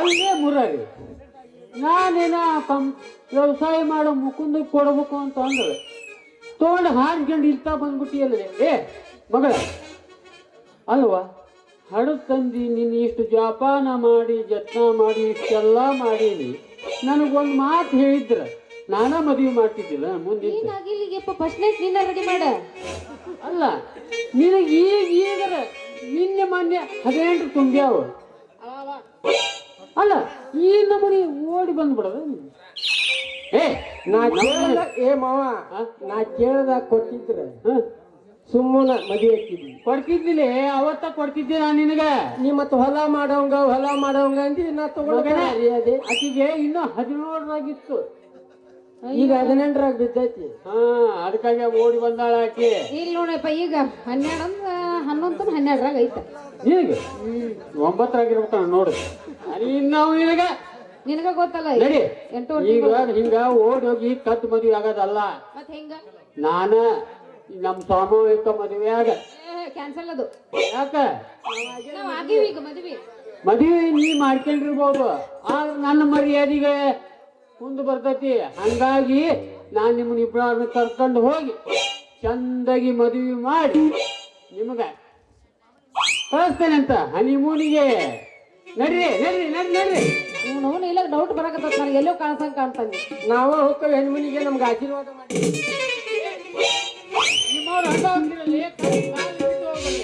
ಅಲ್ಲೇ ಮುರಾರಿ ನಾನೇನ ವ್ಯವಸಾಯ ಮಾಡೋ ಮುಕುಂದ ಕೊಡ್ಬೇಕು ಅಂತ ಅಂದ್ರೆ ತೊಗೊಂಡು ಹಾಡ್ಕೊಂಡು ಇಲ್ತಾ ಬಂದ್ಬಿಟ್ಟಿಯಲ್ಲ. ಏ ಮಗಳ ಅಲ್ವಾ, ಹಡದ ತಂದು ನೀನು ಇಷ್ಟು ಜಪಾನ ಮಾಡಿ ಜತ್ನ ಮಾಡಿ ಇಷ್ಟೆಲ್ಲ ಮಾಡೀನಿ, ನನಗೊಂದು ಮಾತು ಹೇಳಿದ್ರ ನಾನ ಮದುವೆ ಮಾಡ್ತಿದ್ದಿಲ್ಲ ಮುಂದಿನ. ಏನಾಗಿಲ್ಲಿಗೆಪ್ಪ ಫಸ್ಟ್ ನೈಟ್ ನಿನ್ನ ರೆಡಿ ಮಾಡ. ಅಲ್ಲ ನಿನಗೆ ಈಗರ ನಿನ್ನೆ ಮೊನ್ನೆ 18 ತುಂಬ್ಯಾವ. ಅಲ್ಲ ಈ ನಮೂನಿ ಓಡಿ ಬಂದ್ಬಿಡದ. ಏ ನಾ ಕೇಳ್ದ ಮಾವ ನಾ ಕೇಳ್ದಾಗ ಕೊಟ್ಟಿದ್ರ ಸುಮ್ಮನ ಮದುವೆ ಹಾಕಿದ್ವಿ. ಕೊಡ್ತಿದ್ದಿಲ್ಲ ಅವತ್ತ ಕೊಡ್ತಿದ್ದೆ ನಾನು ನಿನಗ. ನೀ ಮತ್ತೆ ಹೊಲ ಮಾಡೋಂಗ ಅಂದಿ ನಾ ತಗೊಳ್ಬೇಡಿ. ಅದೇ ಆಕಿಗೆ ಇನ್ನೂ 17ರಾಗಿತ್ತು, ಈಗ 18ರಾಗ ಬಿದ್ದೈತಿ. ಅದಕ್ಕಾಗಿ ಓಡಿ ಬಂದಾಳ ಆಕಿ. ಇಲ್ಲಿ ನೋಡಪ್ಪ ಈಗ 12 ಅಂದ್ರೆ 11 12ರಾಗ ಐತ. ಈಗ 9ರಾಗಿರ್ಬೇಕ ನೋಡು. ನಾವು ನಿನಗ ನಿನಗ ಗೊತ್ತಲ್ಲ ನಡಿ. 8 ಈಗ ಹಿಂಗ ಓಡಿ ಹೋಗಿ ಕತ್ ಮದುವೆ ಆಗೋದಲ್ಲ. ಮತ್ತೆ ಹೆಂಗ ನಾನ ನಮ್ಮ ಸಾಮೂಹಿಕ ಮದುವೆ ಆಗ ಕ್ಯಾನ್ಸಲ್ ಅದು. ಯಾಕ ನಾವ್ ಆಗೀವಿ ಈಗ ಮದ್ವಿ. ಮದುವೆ ನೀ ಮಾಡ್ಕೊಂಡಿರ್ಬೋದು, ಆದ್ರೆ ನನ್ನ ಮರ್ಯಾದೆಗೆ ಮುಂದೆ ಬರ್ತೈತಿ. ಹಂಗಾಗಿ ನಾನು ನಿಮ್ಮನ್ನ ಇಬ್ಬರನ್ನ ಕರ್ಕೊಂಡು ಹೋಗಿ ಚಂದಾಗಿ ಮದುವೆ ಮಾಡಿ ನಿಮಗೆ ಕಳಿಸ್ತೇನಂತ ಹನಿಮೂನಿಗೆ. ನಡ್ರಿ ನಡ್ರಿ ನಡ್ರಿ ನಡ್ರಿ. ಅವನು ಇಲ್ಲ ಡೌಟ್ ಬರಕತ್ತ ನನಗೆ ಎಲ್ಲೋ ಕಾಣಿಸಂಗ್ ಕಾಣ್ತಾನೆ. ನಾವು ಹೋಗ್ತೇವೆ ಹೆಣ್ಮನಿಗೆ, ನಮ್ಗೆ ಆಶೀರ್ವಾದ ಮಾಡಿ. ನಿಮ್ಮವ್ರು ಹಂಗ ಹೋಗ್ತಿರಲಿ, ಕಾಲು ಬಿದ್ದು ಹೋಗಲಿ.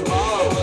Wow.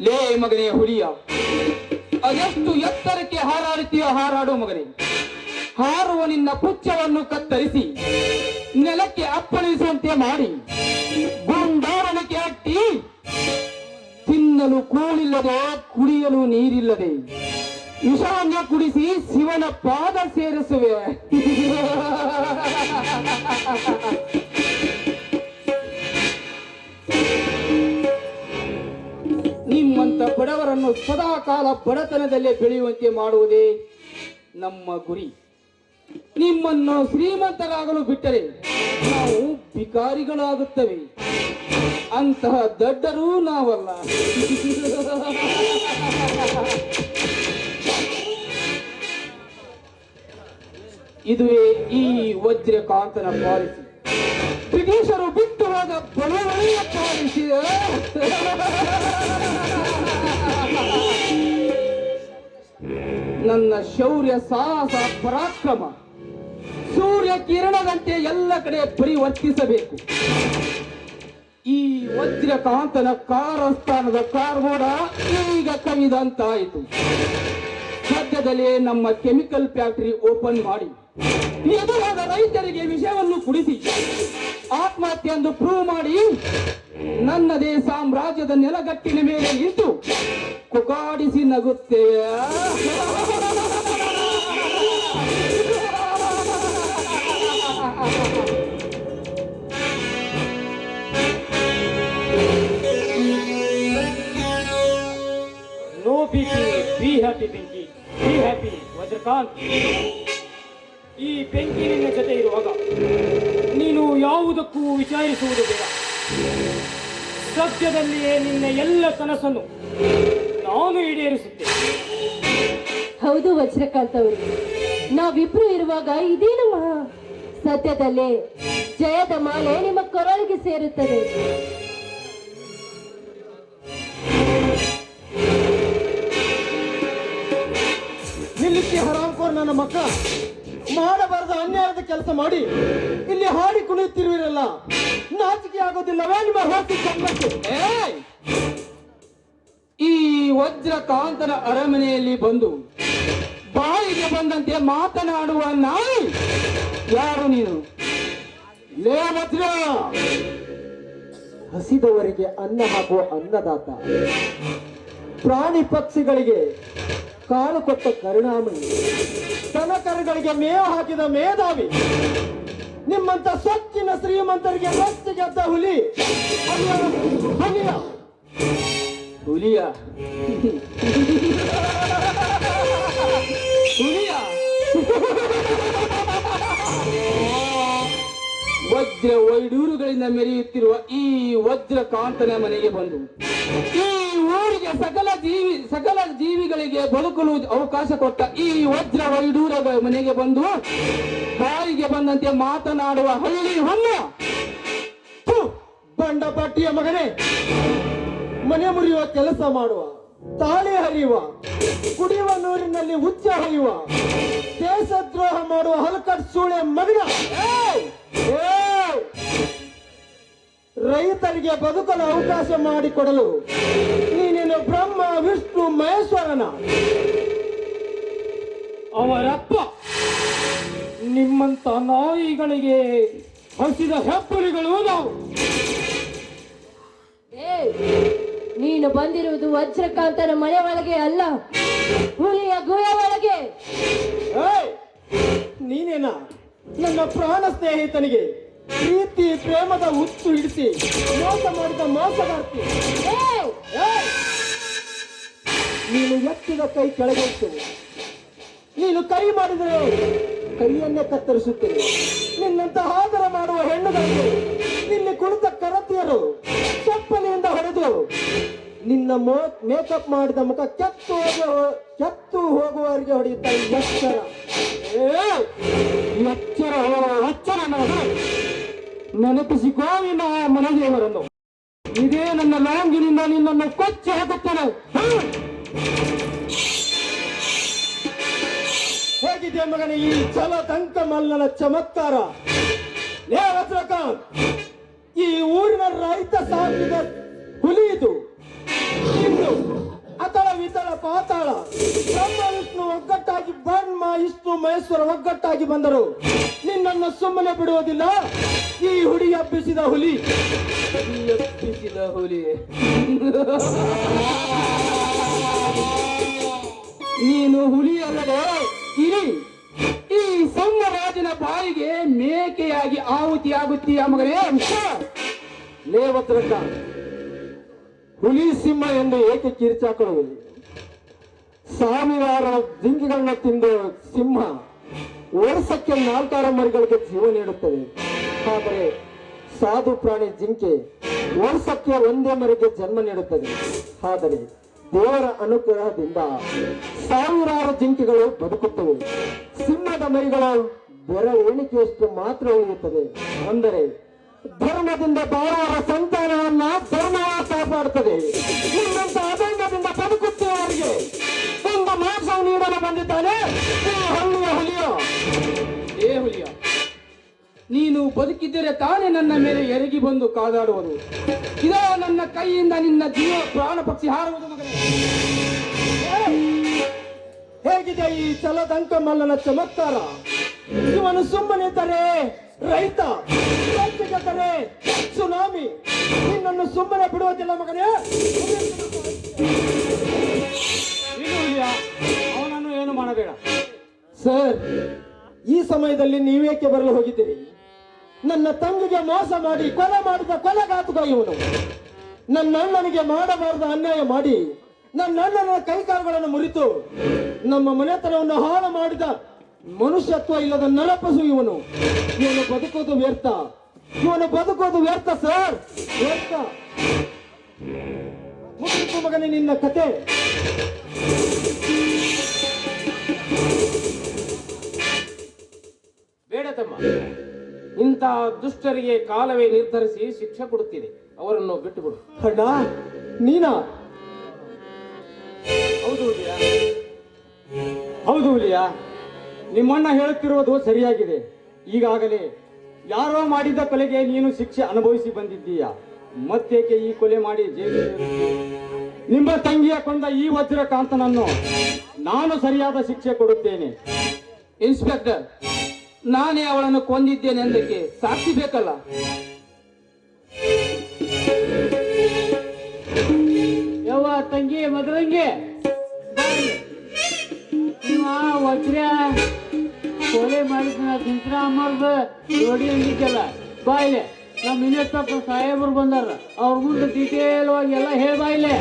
ಲೇ ಮಗನೇ ಹುಲಿಯ, ಅದೆಷ್ಟು ಎತ್ತರಕ್ಕೆ ಹಾರಾಡುತ್ತೀಯೋ ಹಾರಾಡು ಮಗನೇ. ಹಾರುವ ನಿನ್ನ ಪುಚ್ಚವನ್ನು ಕತ್ತರಿಸಿ ನೆಲಕ್ಕೆ ಅಪ್ಪಳಿಸುವಂತೆ ಮಾಡಿ ಗುಂಡಾರಣಕ್ಕೆ ಅಟ್ಟಿ ತಿನ್ನಲು ಕೂಳಿಲ್ಲದೆ ಕುಡಿಯಲು ನೀರಿಲ್ಲದೆ ವಿಷವನ್ನು ಕುಡಿಸಿ ಶಿವನ ಪಾದ ಸೇರಿಸುವೆ. ನಿಮ್ಮಂತ ಬಡವರನ್ನು ಸದಾ ಕಾಲ ಬಡತನದಲ್ಲೇ ಬೆಳೆಯುವಂತೆ ಮಾಡುವುದೇ ನಮ್ಮ ಗುರಿ. ನಿಮ್ಮನ್ನು ಶ್ರೀಮಂತರಾಗಲು ಬಿಟ್ಟರೆ ನಾವು ಭಿಕಾರಿಗಳಾಗುತ್ತವೆ. ಅಂತಹ ದಡ್ಡರೂ ನಾವಲ್ಲ. ಇದುವೇ ಈ ವಜ್ರಕಾಂತನ ಪಾಲಿಸಿ. ಬ್ರಿಟಿಷರು ಬಿಟ್ಟು ಹೋದ ಬಡವಳಿಯ ಪಾಲಿಸಿ. ನನ್ನ ಶೌರ್ಯ, ಸಾಹಸ, ಪರಾಕ್ರಮ ಸೂರ್ಯ ಕಿರಣದಂತೆ ಎಲ್ಲ ಕಡೆ ಪರಿವರ್ತಿಸಬೇಕು. ಈ ವಜ್ರಕಾಂತನ ಕಾರಸ್ಥಾನದ ಕಾರ್ಮೋಡ ಈಗ ಕವಿದಂತಾಯಿತು. ಸದ್ಯದಲ್ಲೇ ನಮ್ಮ ಕೆಮಿಕಲ್ ಫ್ಯಾಕ್ಟರಿ ಓಪನ್ ಮಾಡಿ ಎದುರಾದ ರೈತರಿಗೆ ವಿಷವನ್ನು ಕುಡಿಸಿ ಆತ್ಮಹತ್ಯೆ ಎಂದು ಪ್ರೂವ್ ಮಾಡಿ ನನ್ನದೇ ಸಾಮ್ರಾಜ್ಯದ ನೆಲಗಟ್ಟಿನ ಮೇಲೆ ನಿಂತು ಕುಕಾಡಿಸಿ ನಗುತ್ತೇವೆ. ನೋ ಬಿಪಿ, ಬಿ ಹ್ಯಾಪಿ ಬೆಂಕಿ, ಬಿ ಹ್ಯಾಪಿ ವಜ್ರಕಾಂತ್. ಈ ಬೆಂಕಿ ನಿನ್ನ ಜೊತೆ ಇರುವಾಗ ನೀನು ಯಾವುದಕ್ಕೂ ವಿಚಾರಿಸುವುದು ಬೇಡ. ಸದ್ಯದಲ್ಲಿಯೇ ನಿನ್ನ ಎಲ್ಲ ಕನಸನ್ನು ನಾನು ಈಡೇರಿಸುತ್ತೇನೆ. ಹೌದು ವಜ್ರಕಾಂತ್ ಅವರು, ನಾವಿಬ್ರು ಇರುವಾಗ ಇದೇನು ಸದ್ಯದಲ್ಲೇ ಜಯದ ಮಾಲೆ ನಿಮ್ಮ ಕೊರಳಿಗೆ ಸೇರುತ್ತದೆ. ನಿಲ್ಲಿಸಿ ಹರಾಮ್ಕೋರ್ ನನ್ನ ಮಕ್ಕ, ಮಾಡಬಾರದ ಅನ್ಯಾಯದ ಕೆಲಸ ಮಾಡಿ ಇಲ್ಲಿ ಹಾಡಿ ಕುಣಿಯುತ್ತಿರುವಿರಲ್ಲ, ನಾಚಿಕೆ ಆಗೋದಿಲ್ಲವೇ ನಿಮ್ಮ ಹೋಗಿ ಸಂಬಂಧ? ಈ ವಜ್ರಕಾಂತನ ಅರಮನೆಯಲ್ಲಿ ಬಂದು ಬಾಯಿಗೆ ಬಂದಂತೆ ಮಾತನಾಡುವ ನಾಯಿ ಯಾರು ನೀನು? ಲೇ ವಜ್ರ, ಹಸಿದವರಿಗೆ ಅನ್ನ ಹಾಕುವ ಅನ್ನದಾತ, ಪ್ರಾಣಿ ಪಕ್ಷಿಗಳಿಗೆ ಕಾಳು ಕೊಟ್ಟ ಕರುಣಾಮಯಿ, ದನಕರುಗಳಿಗೆ ಮೇವು ಹಾಕಿದ ಮೇಧಾವಿ, ನಿಮ್ಮಂತ ಸೊಕ್ಕಿನ ಶ್ರೀಮಂತರಿಗೆ ರಸ್ತೆ ಗೆದ್ದ ಹುಲಿ. ಹುಲಿಯ ಹುಲಿಯ ಹುಲಿಯ ವಜ್ರ ವೈಡೂರುಗಳಿಂದ ಮೆರೆಯುತ್ತಿರುವ ಈ ವಜ್ರಕಾಂತನ ಮನೆಗೆ ಬಂದು ಈ ಊರಿಗೆ ಸಕಲ ಜೀವಿಗಳಿಗೆ ಬದುಕಲು ಅವಕಾಶ ಕೊಟ್ಟ ಈ ವಜ್ರ ವೈಡೂರ ಮನೆಗೆ ಬಂದು ಬಾಯಿಗೆ ಬಂದಂತೆ ಮಾತನಾಡುವ ಹಳ್ಳಿ ಹೊನ್ನ ಬಂಡಪಟ್ಟಿಯ ಮಗನೇ, ಮನೆ ಮುರಿಯುವ ಕೆಲಸ ಮಾಡುವ, ತಾಳಿ ಹರಿಯುವ, ಕುಡಿಯುವ ನೀರಿನಲ್ಲಿ ಹುಚ್ಚ ಹರಿಯುವ, ದೇಶದ್ರೋಹ ಮಾಡುವ ಹಲಕಟ್ ಸೂಳೆ ಮಗನ, ರೈತರಿಗೆ ಬದುಕಲು ಅವಕಾಶ ಮಾಡಿಕೊಡಲು ನೀನೇನು ಬ್ರಹ್ಮ ವಿಷ್ಣು ಮಹೇಶ್ವರನ? ಅವರಪ್ಪ ನಿಮ್ಮಂತ ನಾಯಿಗಳಿಗೆ ಹಸಿದ ಹೆಪ್ಪುಲಿಗಳು ನಾವು. ನೀನು ಬಂದಿರುವುದು ವಜ್ರಕಾಂತನ ಮನೆ ಒಳಗೆ ಅಲ್ಲ, ಹುಲಿಯ ಗುಹೆ ಒಳಗೆ. ನೀನೇನ ನನ್ನ ಪ್ರಾಣ ಸ್ನೇಹಿತನಿಗೆ ಪ್ರೀತಿ ಪ್ರೇಮದ ಹುಚ್ಚು ಹಿಡಿಸಿ ಮೋಸ ಮಾಡಿದ ಮೋಸಗಾರ್ತಿ. ನೀನು ಎತ್ತಿದ ಕೈ ಕೆಳಗಿಟ್ಟು, ನೀನು ಕೈ ಮಾಡಿದರೆ ಕೈಯನ್ನೇ ಕತ್ತರಿಸುತ್ತೇನೆ. ನಿನ್ನಂತ ಆದರ ಮಾಡುವ ಹೆಣ್ಣುಗಳಿಗೆ ನಿನ್ನೆ ಕುಳಿತ ಕರತಿಯರು ಚಪ್ಪಲಿಯಿಂದ ಹೊಡೆದು ನಿನ್ನ ಮೇಕಪ್ ಮಾಡಿದ ಮುಖ ಕೆತ್ತು ಹೋಗುವವರಿಗೆ ಹೊಡೆಯುತ್ತಾರೆ. ಎಚ್ಚರ ನೆನಪಿಸಿಕೋ ನಿನ್ನ ಮನೆದೇವರನ್ನು. ಇದೇ ನನ್ನ ಲಾಂಗಿನಿಂದ ನಿನ್ನನ್ನು ಕೊಚ್ಚಿ ಹಾಕುತ್ತೇನೆ. ಹೇಗಿದೆ ಮಗನೇ ಈ ಛಲ ತಂಕ ಮಲ್ಲನ ಚಮತ್ಕಾರ? ಲೇ ವಜ್ರಕಾಂತ್, ಈ ರೈತ ಸಾಕಿದ ಹುಲಿ ಇದು. ಇಂದು ಅತಳ ವಿತಳ ಪಾತಾಳ ಬ್ರಹ್ಮ ವಿಷ್ಣು ಒಗ್ಗಟ್ಟಾಗಿ ಬ್ರಹ್ಮ ವಿಷ್ಣು ಮಹೇಶ್ವರ ಒಗ್ಗಟ್ಟಾಗಿ ಬಂದರು. ನಿನ್ನನ್ನು ಸುಮ್ಮನೆ ಬಿಡುವುದಿಲ್ಲ ಈ ಹುಡಿ ಹಬ್ಬಿಸಿದ ಹುಲಿ. ಎಬ್ಬಿಸಿದ ಹುಲಿ. ನೀನು ಹುಲಿ ಅಲ್ಲದೆ ಇರಿ. ಈ ಸೌಮ್ಯರಾಜನ ಬಾಯಿಗೆ ಮೇಕೆಯಾಗಿ ಆಹುತಿಯಾಗುತ್ತೀಯ ಮಗನೇ. ಲೇವತ್ರಕ್ಕ ಹುಲಿ ಸಿಂಹ ಎಂದು ಏಕೆ ಕಿರಿಚಾಕೊಳ್ಳುವುದು? ಸಾವಿರಾರು ಜಿಂಕೆಗಳನ್ನ ತಿಂದು ಸಿಂಹ ವರ್ಷಕ್ಕೆ 4 ಮರಿಗಳಿಗೆ ಜೀವ ನೀಡುತ್ತದೆ. ಆದರೆ ಸಾಧು ಪ್ರಾಣಿ ಜಿಂಕೆ ವರ್ಷಕ್ಕೆ 1 ಮರಿಗೆ ಜನ್ಮ ನೀಡುತ್ತದೆ. ಆದರೆ ದೇವರ ಅನುಗ್ರಹದಿಂದ ಸಾವಿರಾರು ಜಿಂಕೆಗಳು ಬದುಕುತ್ತವೆ. ಸಿಂಹದ ಮರಿಗಳು ಬೆರ ಎಣಿಕೆಯಷ್ಟು ಮಾತ್ರ ಉಳಿಯುತ್ತದೆ. ಅಂದರೆ ಧರ್ಮದಿಂದ ಬಾಳುವ ಸಂತಾನವನ್ನ ಧರ್ಮ ಕಾಪಾಡುತ್ತದೆ. ನಿಮ್ಮಂತ ಅಧರ್ಮದಿಂದ ಬದುಕುತ್ತೇವರಿಗೆ ತುಂಬ ಮಾಂಸ ನೀಡಲು ಬಂದಿದ್ದಾನೆ ಹಳ್ಳಿಯ ಹುಲಿಯೋ. ಏ ಹುಲಿಯ, ನೀನು ಬದುಕಿದ್ದರೆ ತಾನೇ ನನ್ನ ಮೇಲೆ ಎರಗಿ ಬಂದು ಕಾದಾಡುವುದು. ಇದೋ ನನ್ನ ಕೈಯಿಂದ ನಿನ್ನ ಜೀವ ಪ್ರಾಣ ಪಕ್ಷಿ ಹಾರುವುದು ಮಗನೇ. ಹೇಗಿದೆ ಈ ಚಲದಂಕ ಮಲ್ಲನ ಚಮತ್ಕಾರ? ಇವನು ಸುಮ್ಮನಿದ್ದರೆ ರೈತ, ಗೆದ್ದರೆ ಸುನಾಮಿ. ನಿನ್ನನ್ನು ಸುಮ್ಮನೆ ಬಿಡುವುದಿಲ್ಲ ಮಗನೇ. ಅವನನ್ನು ಏನು ಮಾಡಬೇಡ. ಸರ್, ಈ ಸಮಯದಲ್ಲಿ ನೀವೇಕೆ ಬರಲು ಹೋಗಿದ್ದೀರಿ? ನನ್ನ ತಂಗಿಗೆ ಮೋಸ ಮಾಡಿ ಕೊಲೆ ಮಾಡಿದ ಕೊಲೆಗಾತುಗ ಇವನು. ನನ್ನ ಅಣ್ಣನಿಗೆ ಮಾಡಬಾರದ ಅನ್ಯಾಯ ಮಾಡಿ ನನ್ನ ಅಣ್ಣನ ಕೈಕಾಲುಗಳನ್ನು ಮುರಿತು ನಮ್ಮ ಮನೆತನವನ್ನು ಹಾಳು ಮಾಡಿದ ಮನುಷ್ಯತ್ವ ಇಲ್ಲದ ನರಪಸು ಇವನು. ಇವನು ಬದುಕೋದು ವ್ಯರ್ಥ. ಇವನು ಬದುಕೋದು ವ್ಯರ್ಥ ಸರ್, ವ್ಯರ್ಥ. ಮುಗಿತು ಮಗನೇ ನಿನ್ನ ಕತೆ. ಬೇಡ ತಮ್ಮ, ಇಂಥ ದುಷ್ಟರಿಗೆ ಕಾಲವೇ ನಿರ್ಧರಿಸಿ ಶಿಕ್ಷೆ ಕೊಡುತ್ತಿದೆ. ಅವರನ್ನು ಬಿಟ್ಟುಬಿಡು. ಅಣ್ಣ ನೀನಾ? ಹೌದು ಹುಲಿಯ, ಹೌದು ಹುಲಿಯ, ನಿಮ್ಮಣ್ಣ ಹೇಳುತ್ತಿರುವುದು ಸರಿಯಾಗಿದೆ. ಈಗಾಗಲೇ ಯಾರೋ ಮಾಡಿದ ಕೊಲೆಗೆ ನೀನು ಶಿಕ್ಷೆ ಅನುಭವಿಸಿ ಬಂದಿದ್ದೀಯ. ಮತ್ತೇಕೆ ಈ ಕೊಲೆ ಮಾಡಿ ಜೈಲಿಗೆ? ನಿಮ್ಮ ತಂಗಿಯ ಕೊಂದ ಈ ವಜ್ರಕಾಂತನನ್ನು ನಾನು ಸರಿಯಾದ ಶಿಕ್ಷೆ ಕೊಡುತ್ತೇನೆ. ಇನ್ಸ್ಪೆಕ್ಟರ್, ನಾನೇ ಅವಳನ್ನು ಕೊಂದಿದ್ದೇನೆ ಎಂದಕ್ಕೆ ಸಾಕ್ಷಿ ಬೇಕಲ್ಲ? ಯವ್ವ ತಂಗಿ ಮದ್ರಂಗಿ, ವಜ್ರ ಕೊಲೆ ಮಾಡಿದ ದಿಂತ್ರ ಅಮ್ಮರ್ದು ನೋಡಿ ಹಂಗಿದ್ದಲ್ಲ. ಬಾಯಿಲೆ ನಮ್ಮ ಇನ್ಸ್ಪೆಕ್ಟರ್ ಸಾಹೇಬರು ಬಂದಾರ, ಅವ್ರ ಮುಂದೆ ಡೀಟೇಲ್ ಆಗಿ ಎಲ್ಲ ಹೇಳ ಬಾಯಿಲೆ.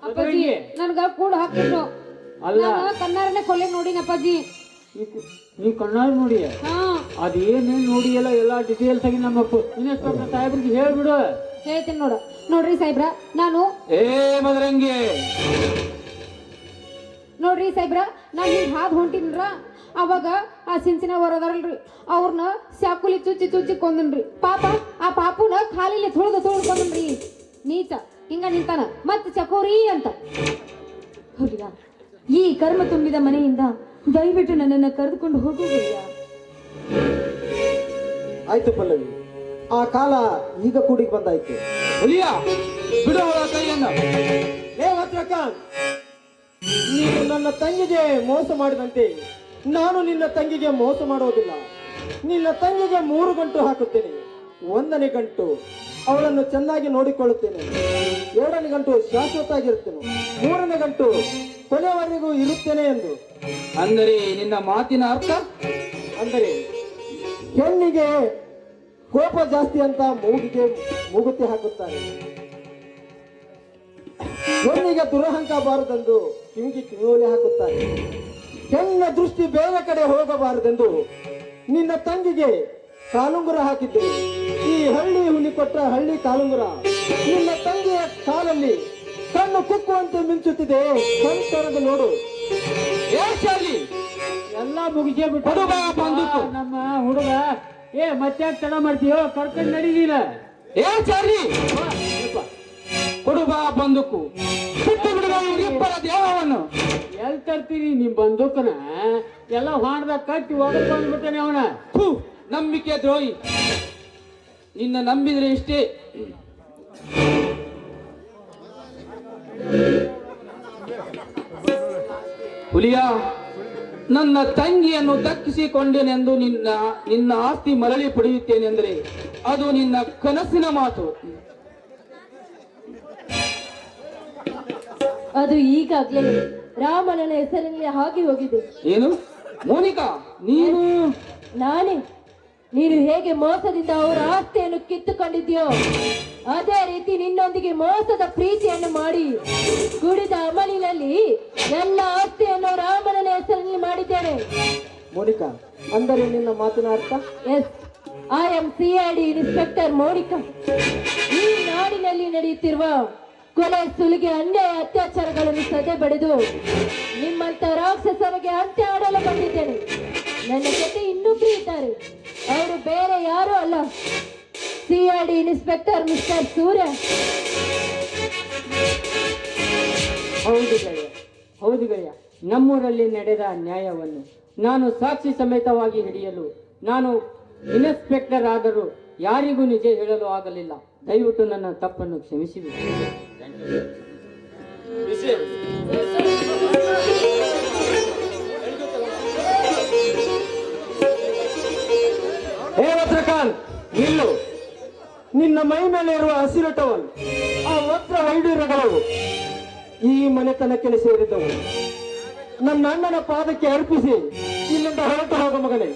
ಅಪ್ಪಾಜಿ ನನ್ಗ ಕೂಡ ಹಾಕಿದ್ರು. ಅಲ್ಲ. ನಾನು ಕಣ್ಣಾರನೆ ಕೊಲೆ ನೋಡಿನ ಅಪ್ಪಾಜಿ. ನೀ ಕಣ್ಣಾರು ನೋಡಿ ಹಾ ಅದೇನೇನ್ ನೋಡಿ ಎಲ್ಲ ಡೀಟೇಲ್ಸ್ ಆಗಿ ನಮ್ಮ ಇನ್ಸ್ಪೆಕ್ಟರ್ ಸಾಹೇಬ್ರಿಗೆ ಹೇಳ್ಬಿಡು. ಹೇಳ್ತೀನಿ ನೋಡ್ರಿ ಸಾಹೇಬ್ರ, ನಾನು ಏ ಮದರಂಗಿ, ನೋಡ್ರಿ ಸಾಹೇಬ್ರ, ನಾನು ಹಿಂಗೆ ಹಾದು ಹೊಂಟಿನ್ರ. ಅವಾಗ ಆ ಸಿಂಚಿನ ಹೊರದಾರಲ್ರಿ, ಅವ್ರನ್ನ ಶಾಕುಲಿ ಚುಚ್ಚಿ ಕೊಂದನ್ರಿ. ಪಾಪ ಆ ಪಾಪುನ ಖಾಲಿಲೆ ತುಳಿದು ಕೊಂದನ್ರಿ. ನೀಚ ಹಿಂಗ ನಿಂತಾನ ಮತ್ ಚಕೋರಿ ಅಂತ. ಹುಲಿಯ, ಈ ಕರ್ಮ ತುಂಬಿದ ಮನೆಯಿಂದ ದಯವಿಟ್ಟು ನನ್ನನ್ನು ಕರೆದುಕೊಂಡು ಹೋಗುವುದಿಲ್ಲ. ಆಯ್ತು ಪಲ್ಲವಿ, ಆ ಕಾಲ ಈಗ ಕೂಡಿಗೆ ಬಂದಾಯ್ತು. ಹುಲಿಯ ಬಿಡು ಅವಳ ಕೈಯನ್ನ. ಏ ವಜ್ರಕಾಂತ್, ನೀನು ನನ್ನ ತಂಗಿಗೆ ಮೋಸ ಮಾಡಿದಂತೆ ನಾನು ನಿನ್ನ ತಂಗಿಗೆ ಮೋಸ ಮಾಡೋದಿಲ್ಲ. ನಿನ್ನ ತಂಗಿಗೆ 3 ಗಂಟು ಹಾಕುತ್ತೇನೆ. 1ನೇ ಗಂಟು ಅವಳನ್ನು ಚೆನ್ನಾಗಿ ನೋಡಿಕೊಳ್ಳುತ್ತೇನೆ. 2ನೇ ಗಂಟು ಶಾಶ್ವತ ಆಗಿರುತ್ತೇನೆ. 3ನೇ ಗಂಟು ಕೊನೆಯವರೆಗೂ ಇರುತ್ತೇನೆ ಎಂದು. ಅಂದರೆ ನಿನ್ನ ಮಾತಿನ ಅರ್ಥ? ಅಂದರೆ ಹೆಣ್ಣಿಗೆ ಕೋಪ ಜಾಸ್ತಿ ಅಂತ ಮೂಗಿಗೆ ಮೂಗುತಿ ಹಾಕುತ್ತಾರೆ. ಹೆಣ್ಣಿಗೆ ದುರಹಂಕ ಬಾರದೆಂದು ಕಿವಿಗೆ ಕಿವಿಯೋಲೆ ಹಾಕುತ್ತಾರೆ. ಹೆಣ್ಣಿನ ದೃಷ್ಟಿ ಬೇರೆ ಕಡೆ ಹೋಗಬಾರದೆಂದು ನಿನ್ನ ತಂಗಿಗೆ ಕಾಲುಂಗುರ ಹಾಕಿದ್ದೇನೆ. ಈ ಹಳ್ಳಿ ಹುಲಿ ಕೊಟ್ಟ ಹಳ್ಳಿ ಕಾಲುಂಗುರ ನಿನ್ನ ತಂಗಿಯ ಕಾಲಲ್ಲಿ ಕಣ್ಣು ಕುಕ್ಕುವಂತೆ ಮಿಂಚುತ್ತಿದೆ. ಕಣ್ತರದು ನೋಡು. ಏ ಚಾರ್ಲಿ, ಎಲ್ಲ ಮುಗಿಸೇ ಬಿಟ್ಟು ಹುಡುಗ ಬಂದಿತ್ತು. ನಮ್ಮ ಹುಡುಗ ಮತ್ತೆ ತಡ ಮಾಡ್ತೀಯೋ ಕರ್ಕೊಂಡು ನಡೀಲಿಲ್ಲ. ಏ ಚಾರ್ಲಿ, ಹುಡುಗ ಬಂದೂಕು ಸುಟ್ಟು ಬಿಡುವ ಇವರಿಬ್ಬರ ದೇಹವನ್ನು. ಎಲ್ ತರ್ತೀರಿ ನಿಮ್ ಬಂದೂಕನ? ಎಲ್ಲ ಹೊಂಡದಾಗ ಕಟ್ಟಿ ಹೋಗಕ್ ಬಂದ್ಬಿಟ್ಟನೆ ಅವನ. ಥು, ನಂಬಿಕೆ ದ್ರೋಹಿ. ನಿನ್ನ ನಂಬಿದ್ರೆ ಇಷ್ಟೇ. ಹುಲಿಯ, ನನ್ನ ತಂಗಿಯನ್ನು ದಕ್ಕಿಸಿಕೊಂಡೇನೆಂದು ನಿನ್ನ ಆಸ್ತಿ ಮರಳಿ ಪಡೆಯುತ್ತೇನೆಂದರೆ ಅದು ನಿನ್ನ ಕನಸಿನ ಮಾತು. ಅದು ಈಗಾಗ್ಲೇ ರಾಮನನ ಹೆಸರಿನಲ್ಲಿ ಹಾಗೆ ಹೋಗಿದೆ. ಏನು ಮೋನಿಕಾ, ನೀನು? ನಾನೇ. ನೀನು ಹೇಗೆ ಮೋಸದಿಂದ ಅವರ ಆಸ್ತಿಯನ್ನು ಕಿತ್ತುಕೊಂಡಿದ್ಯೋ ಅದೇ ರೀತಿ ನಿನ್ನೊಂದಿಗೆ ಮೋಸದ ಪ್ರೀತಿಯನ್ನು ಮಾಡಿ ಕುಡಿದ ಅಮಲಿನಲ್ಲಿ ಎಲ್ಲ ಆಸ್ತಿಯನ್ನು ರಾಮನನ ಹೆಸರಿನಲ್ಲಿ ಮಾಡಿದ್ದೇನೆ. ಮೋನಿಕಾ, ಅಂದರೆ ನಿನ್ನ ಮಾತಿನ ಅರ್ಥ? Yes, I am CID inspector Monika. ಈ ನಾಡಿನಲ್ಲಿ ನಡೆಯುತ್ತಿರುವ ಕೊಲೆ, ಸುಲಿಗೆ, ಅನ್ಯಾಯ, ಅತ್ಯಾಚಾರಗಳನ್ನು ಸದೆ ಬಡಿದು ನಿಮ್ಮಂತ ರಾಕ್ಷಸರಿಗೆ ಅಂತ್ಯ ಆಡಲು ಬಂದಿದ್ದೇನೆ. ನನ್ನ ಜೊತೆ ಇನ್ನೊಬ್ರು ಇದ್ದಾರೆ. ಅವರು ಬೇರೆ ಯಾರು ಅಲ್ಲ, CID ಇನ್ಸ್ಪೆಕ್ಟರ್ ಮಿಸ್ಟರ್ ಸೂರ್ಯ. ಹೌದು ಗೆಳೆಯ, ನಮ್ಮೂರಲ್ಲಿ ನಡೆದ ನ್ಯಾಯವನ್ನು ನಾನು ಸಾಕ್ಷಿ ಸಮೇತವಾಗಿ ಹಿಡಿಯಲು ನಾನು ಇನ್ಸ್ಪೆಕ್ಟರ್ ಆದರೂ ಯಾರಿಗೂ ನಿಜ ಹೇಳಲು ಆಗಲಿಲ್ಲ. ದಯವಿಟ್ಟು ನನ್ನ ತಪ್ಪನ್ನು ಕ್ಷಮಿಸಿಬಿಡಿ. ಹೇ ವಜ್ರಕಾಂತ್, ನಿಲ್ಲು. ನಿನ್ನ ಮೈ ಮೇಲೆ ಇರುವ ಹಸಿರು ಟವಲ್, ಆ ವಜ್ರ ವೈಡೂರ್ಯಗಳು ಈ ಮನೆತನಕ್ಕೆ ಸೇರಿದ್ದವು. ನನ್ನ ಅಣ್ಣನ ಪಾದಕ್ಕೆ ಅರ್ಪಿಸಿ ಇಲ್ಲಿಂದ ಹೊರಟು ಹೋಗು ಮಗನೇ.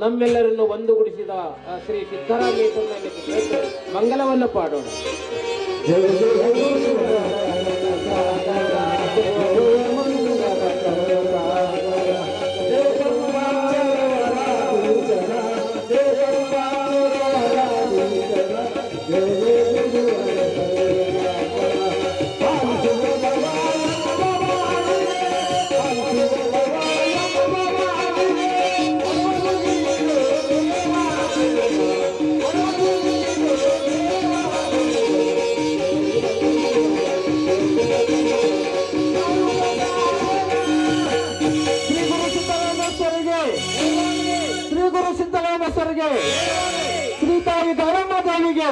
ನಮ್ಮೆಲ್ಲರನ್ನು ಒಂದುಗೂಡಿಸಿದ ಶ್ರೀ ಸಿದ್ದರಾಮೇಶ್ವರನ ಮಂಗಲವನ್ನು ಪಾಡೋಣ. ಶ್ರೀ ತಾಯಿ ಗೌರಮ್ಮ ದೇವಿಗೆ